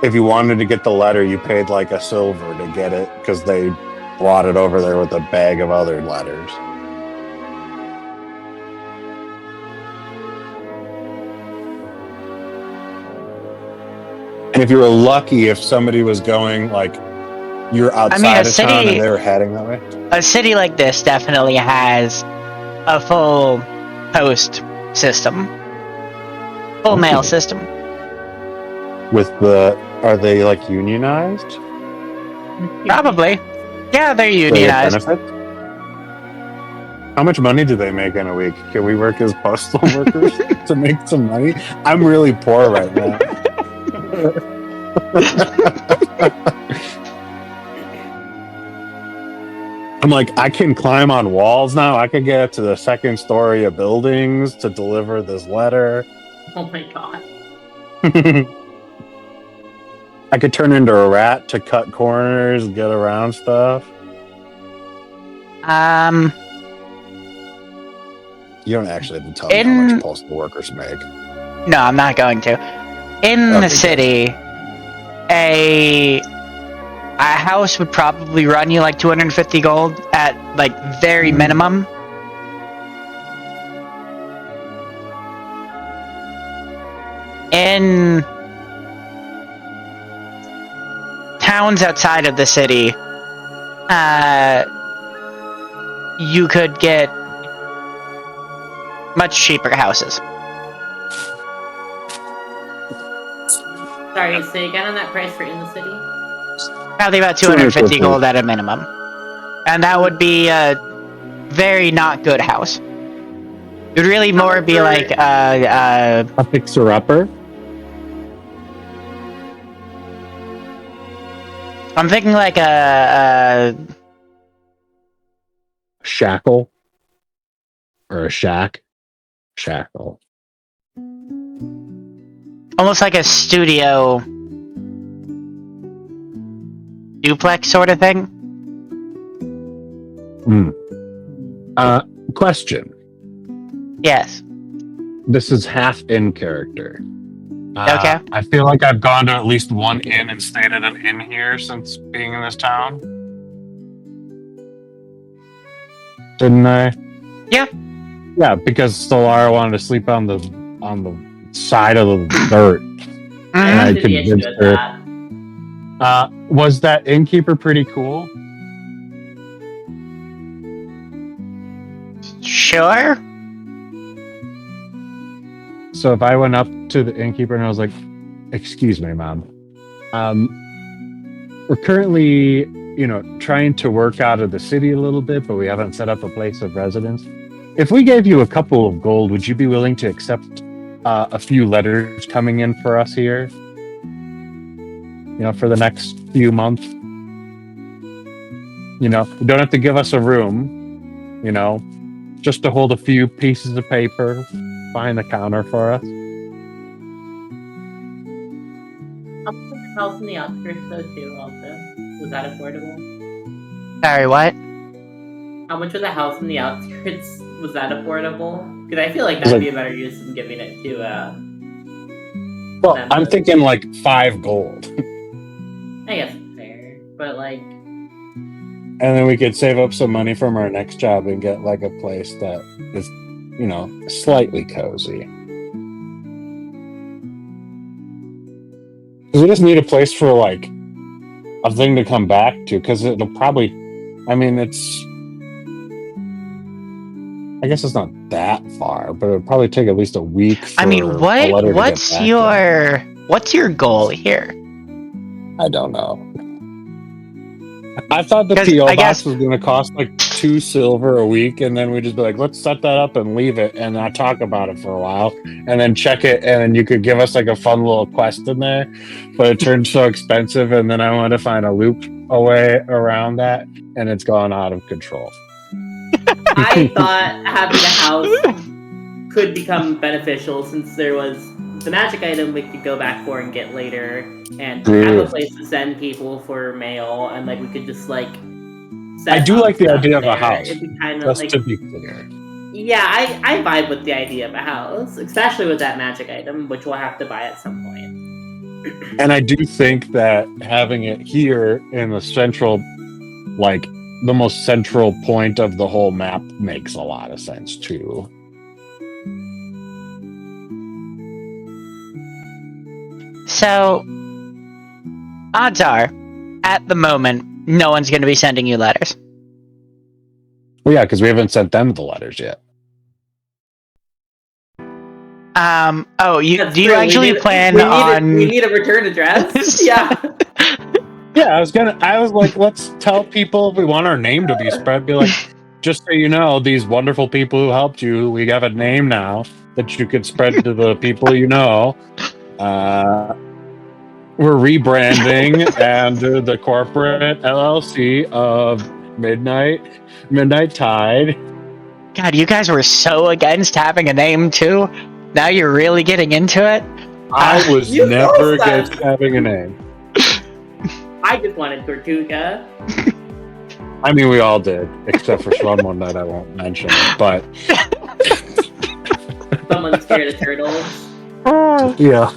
Speaker 1: if you wanted to get the letter, you paid like a silver to get it because they brought it over there with a bag of other letters. And if you were lucky, if somebody was going like you're outside of town and they were heading that way.
Speaker 3: A city like this definitely has a full post system, full mail system.
Speaker 1: Are they like unionized?
Speaker 3: Probably. Yeah, they're unionized.
Speaker 1: How much money do they make in a week? Can we work as postal workers to make some money? I'm really poor right now. I'm like, I can climb on walls now. I could get to the second story of buildings to deliver this letter.
Speaker 2: Oh my god.
Speaker 1: I could turn into a rat to cut corners, get around stuff. You don't actually have to tell me how much postal workers make.
Speaker 3: No, I'm not going to. In the city, a house would probably run you like 250 gold at like very minimum. In towns outside of the city, you could get much cheaper houses.
Speaker 2: Sorry, say again on that price for in the city?
Speaker 3: Probably about 250 gold at a minimum. And that would be a very not good house. It would really more be like
Speaker 1: a fixer-upper?
Speaker 3: I'm thinking like a
Speaker 1: shackle? Or a shack? Shackle.
Speaker 3: Almost like a studio duplex sort of thing.
Speaker 1: Question.
Speaker 3: Yes.
Speaker 1: This is half in character.
Speaker 3: Okay.
Speaker 1: I feel like I've gone to at least one inn and stayed at an inn here since being in this town. Didn't I?
Speaker 3: Yeah.
Speaker 1: Yeah, because Stellara wanted to sleep on the side of the dirt. And I convinced her. Was that innkeeper pretty cool?
Speaker 3: Sure.
Speaker 1: So if I went up to the innkeeper and I was like, "Excuse me, ma'am. We're currently, trying to work out of the city a little bit, but we haven't set up a place of residence. If we gave you a couple of gold, would you be willing to accept a few letters coming in for us here? For the next few months? You don't have to give us a room, just to hold a few pieces of paper behind the counter for us."
Speaker 2: I'll put the house in the outskirts though too, also. Was that affordable?
Speaker 3: Sorry, what?
Speaker 2: How much was a house in the outskirts? Was that affordable? Because I feel like that'd be a better use than giving it to
Speaker 1: Well, I'm thinking like 5 gold.
Speaker 2: I guess it's fair. But like,
Speaker 1: and then we could save up some money from our next job and get like a place that is, slightly cozy. Because we just need a place for like a thing to come back to. Because it'll probably, I guess it's not that far, but it'll probably take at least a week.
Speaker 3: What's your goal here?
Speaker 1: I don't know. I thought the PO box was going to cost like 2 silver a week, and then we just be like, let's set that up and leave it, and not talk about it for a while, and then check it, and then you could give us like a fun little quest in there, but it turned so expensive, and then I wanted to find a loop away around that, and it's gone out of control.
Speaker 2: I thought having a house could become beneficial since there was the magic item we could go back for and get later, and have a place to send people for mail, and like we could just like.
Speaker 1: I do like the idea of a
Speaker 2: there.
Speaker 1: house.
Speaker 2: It'd be kind of
Speaker 1: Just
Speaker 2: like,
Speaker 1: to be clear.
Speaker 2: yeah, I vibe with the idea of a house, especially with that magic item, which we'll have to buy at some point.
Speaker 1: And I do think that having it here in the central, like the most central point of the whole map, makes a lot of sense too.
Speaker 3: So, odds are, at the moment, no one's going to be sending you letters.
Speaker 1: Well, yeah, because we haven't sent them the letters yet.
Speaker 3: Do you
Speaker 2: true.
Speaker 3: actually plan on?
Speaker 2: We need a return address. Yeah.
Speaker 1: Yeah, I was like, let's tell people if we want our name to be spread. Be like, just so you know, these wonderful people who helped you, we have a name now that you could spread to the people you know. We're rebranding and the corporate LLC of Midnight Tide.
Speaker 3: God, you guys were so against having a name too. Now you're really getting into it.
Speaker 1: I was never against having a name.
Speaker 2: I just wanted Tortuga.
Speaker 1: I mean, we all did, except for one that I won't mention. But
Speaker 2: Someone's scared of turtles.
Speaker 1: Yeah.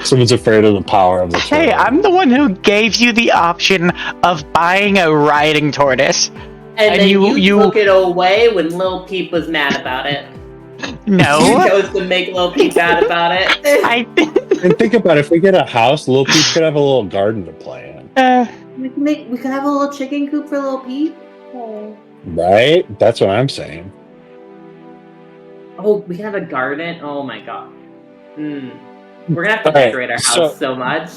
Speaker 1: Someone's afraid of the power of the turtle.
Speaker 3: Hey, I'm the one who gave you the option of buying a riding tortoise.
Speaker 2: And then you took it away when Lil Peep was mad about it.
Speaker 3: No.
Speaker 2: You chose to make Lil Peep mad about it.
Speaker 1: And think about it, if we get a house, Lil Peep could have a little garden to play in.
Speaker 2: We could have a little chicken coop for Lil Peep. Oh.
Speaker 1: Right? That's what I'm saying.
Speaker 2: Oh, we can have a garden? Oh my god. We're gonna have to decorate our house so much.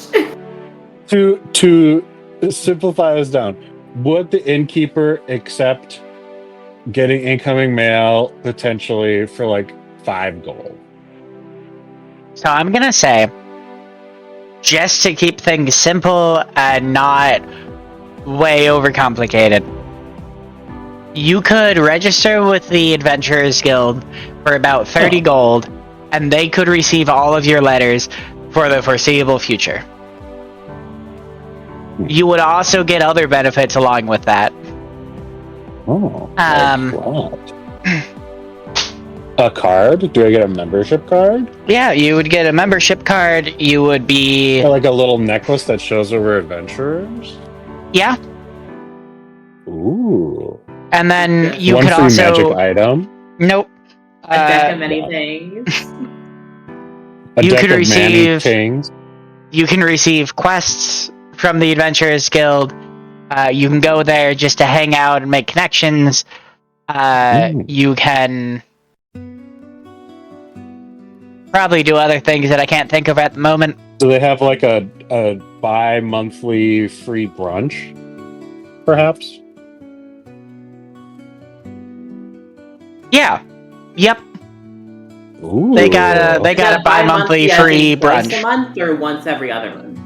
Speaker 1: To simplify this down, would the innkeeper accept getting incoming mail potentially for like 5 gold?
Speaker 3: So I'm gonna say, just to keep things simple and not way overcomplicated, you could register with the Adventurers Guild for about 30 gold, and they could receive all of your letters for the foreseeable future. You would also get other benefits along with that.
Speaker 1: Oh. A card? Do I get a membership card?
Speaker 3: Yeah, you would get a membership card. You would be...
Speaker 1: Or like a little necklace that shows that we're adventurers?
Speaker 3: Yeah.
Speaker 1: Ooh.
Speaker 3: And then you
Speaker 1: One
Speaker 3: could
Speaker 1: free
Speaker 3: also...
Speaker 1: magic item?
Speaker 3: Nope.
Speaker 2: A deck of many things.
Speaker 1: A
Speaker 3: you
Speaker 1: deck
Speaker 3: could
Speaker 1: of
Speaker 3: receive...
Speaker 1: many things?
Speaker 3: You can receive quests from the Adventurers Guild. You can go there just to hang out and make connections. You can probably do other things that I can't think of at the moment.
Speaker 1: Do they have like a bi-monthly free brunch, perhaps?
Speaker 3: Yeah. Yep.
Speaker 1: Ooh.
Speaker 3: They got a bi-monthly free brunch.
Speaker 2: Twice a month or once every other month?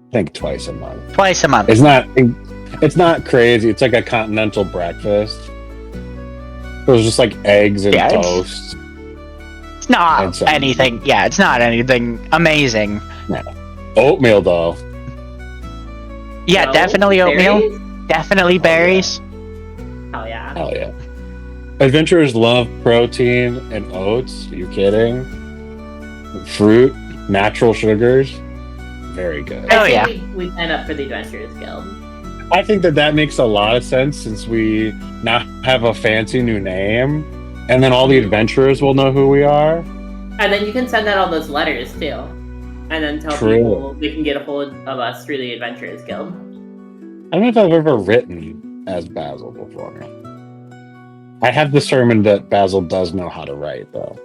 Speaker 1: I think twice a month.
Speaker 3: Twice a month.
Speaker 1: It's not crazy. It's like a continental breakfast. It was just like eggs and toast.
Speaker 3: It's not anything. Yeah, it's not anything amazing.
Speaker 1: Yeah. Oatmeal though.
Speaker 3: Yeah,
Speaker 2: No,
Speaker 3: definitely oatmeal.
Speaker 2: berries?
Speaker 3: Definitely berries.
Speaker 2: Hell yeah.
Speaker 1: Hell yeah. Adventurers love protein and oats. Are you kidding? Fruit, natural sugars. Very good.
Speaker 3: Oh, yeah.
Speaker 2: We sign up for the Adventurers Guild.
Speaker 1: I think that makes a lot of sense since we now have a fancy new name, and then all the adventurers will know who we are.
Speaker 2: And then you can send out all those letters too. And then tell people they can get a hold of us through the Adventurers Guild.
Speaker 1: I don't know if I've ever written as Basil before. I have determined that Basil does know how to write, though.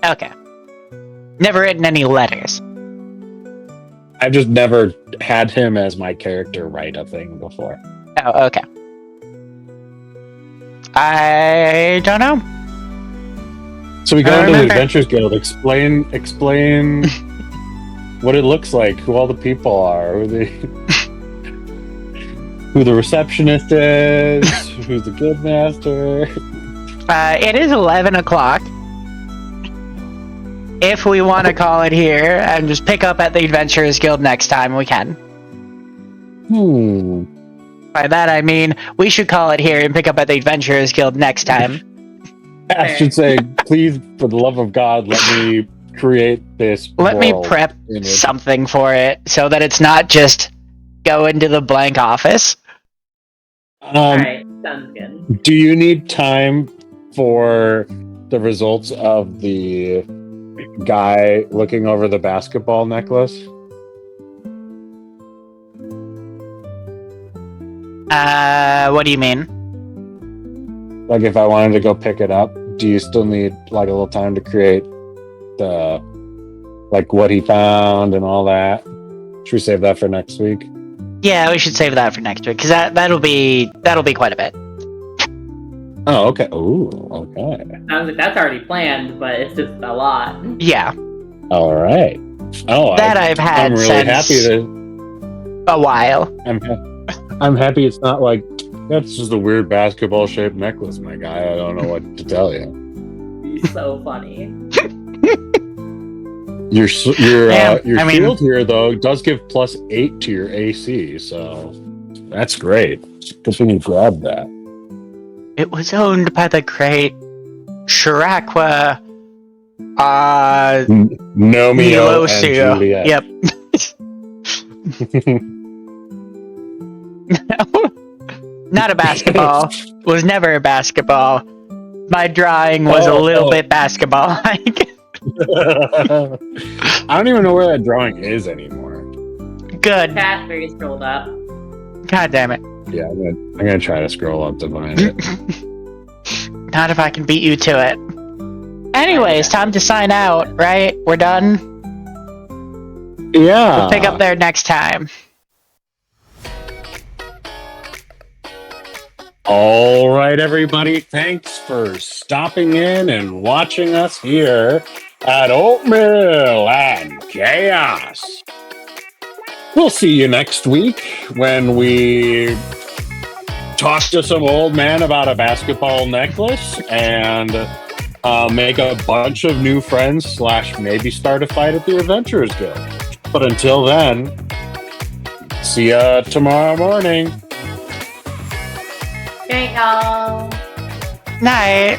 Speaker 3: Okay. Never written any letters.
Speaker 1: I've just never had him as my character write a thing before.
Speaker 3: Oh, okay. I don't know.
Speaker 1: So we
Speaker 3: I
Speaker 1: go into the
Speaker 3: remember.
Speaker 1: Adventures Guild. Explain what it looks like, who all the people are, who the receptionist is, who's the guildmaster.
Speaker 3: It is 11 o'clock. If we want to call it here and just pick up at the Adventurers Guild next time, we can. By that I mean, we should call it here and pick up at the Adventurers Guild next time.
Speaker 1: I should say, please, for the love of God, let me create this.
Speaker 3: Let me
Speaker 1: world
Speaker 3: prep
Speaker 1: image.
Speaker 3: something for it so that it's not just go into the blank office.
Speaker 2: Alright, sounds good.
Speaker 1: Do you need time for the results of the guy looking over the basketball necklace?
Speaker 3: What do you mean?
Speaker 1: Like, if I wanted to go pick it up, do you still need like a little time to create the like what he found and all that? Should we save that for next week?
Speaker 3: Yeah, we should save that for next week because that'll be quite a bit.
Speaker 1: Oh, okay. Ooh, okay.
Speaker 2: Sounds like that's already planned, but it's just a lot.
Speaker 3: Yeah,
Speaker 1: All right. Oh,
Speaker 3: that I've had
Speaker 1: I'm really
Speaker 3: since
Speaker 1: happy that
Speaker 3: a while.
Speaker 1: I'm happy it's not like that's just a weird basketball shaped necklace, my guy. I don't know what to tell you.
Speaker 2: You're so funny.
Speaker 1: Your
Speaker 3: Yeah, I mean-
Speaker 1: shield here though does give +8 to your AC, so that's great. Good thing you grabbed that.
Speaker 3: It was owned by the great Shirakwa
Speaker 1: Nomeo and
Speaker 3: Milosio.
Speaker 1: Juliet.
Speaker 3: Yep. Not a basketball. Was never a basketball. My drawing was a little bit basketball-like.
Speaker 1: I don't even know where that drawing is anymore.
Speaker 3: Good.
Speaker 2: Casper's rolled up.
Speaker 3: God damn it.
Speaker 1: Yeah, I'm gonna try to scroll up to find it.
Speaker 3: Not if I can beat you to it. Anyways, time to sign out, right? We're done?
Speaker 1: Yeah.
Speaker 3: We'll pick up there next time.
Speaker 1: All right, everybody. Thanks for stopping in and watching us here at Oatmeal and Chaos. We'll see you next week when we talk to some old man about a basketball necklace and make a bunch of new friends / maybe start a fight at the Adventurers Guild. But until then, see ya tomorrow morning.
Speaker 2: Good night, y'all.
Speaker 3: Night.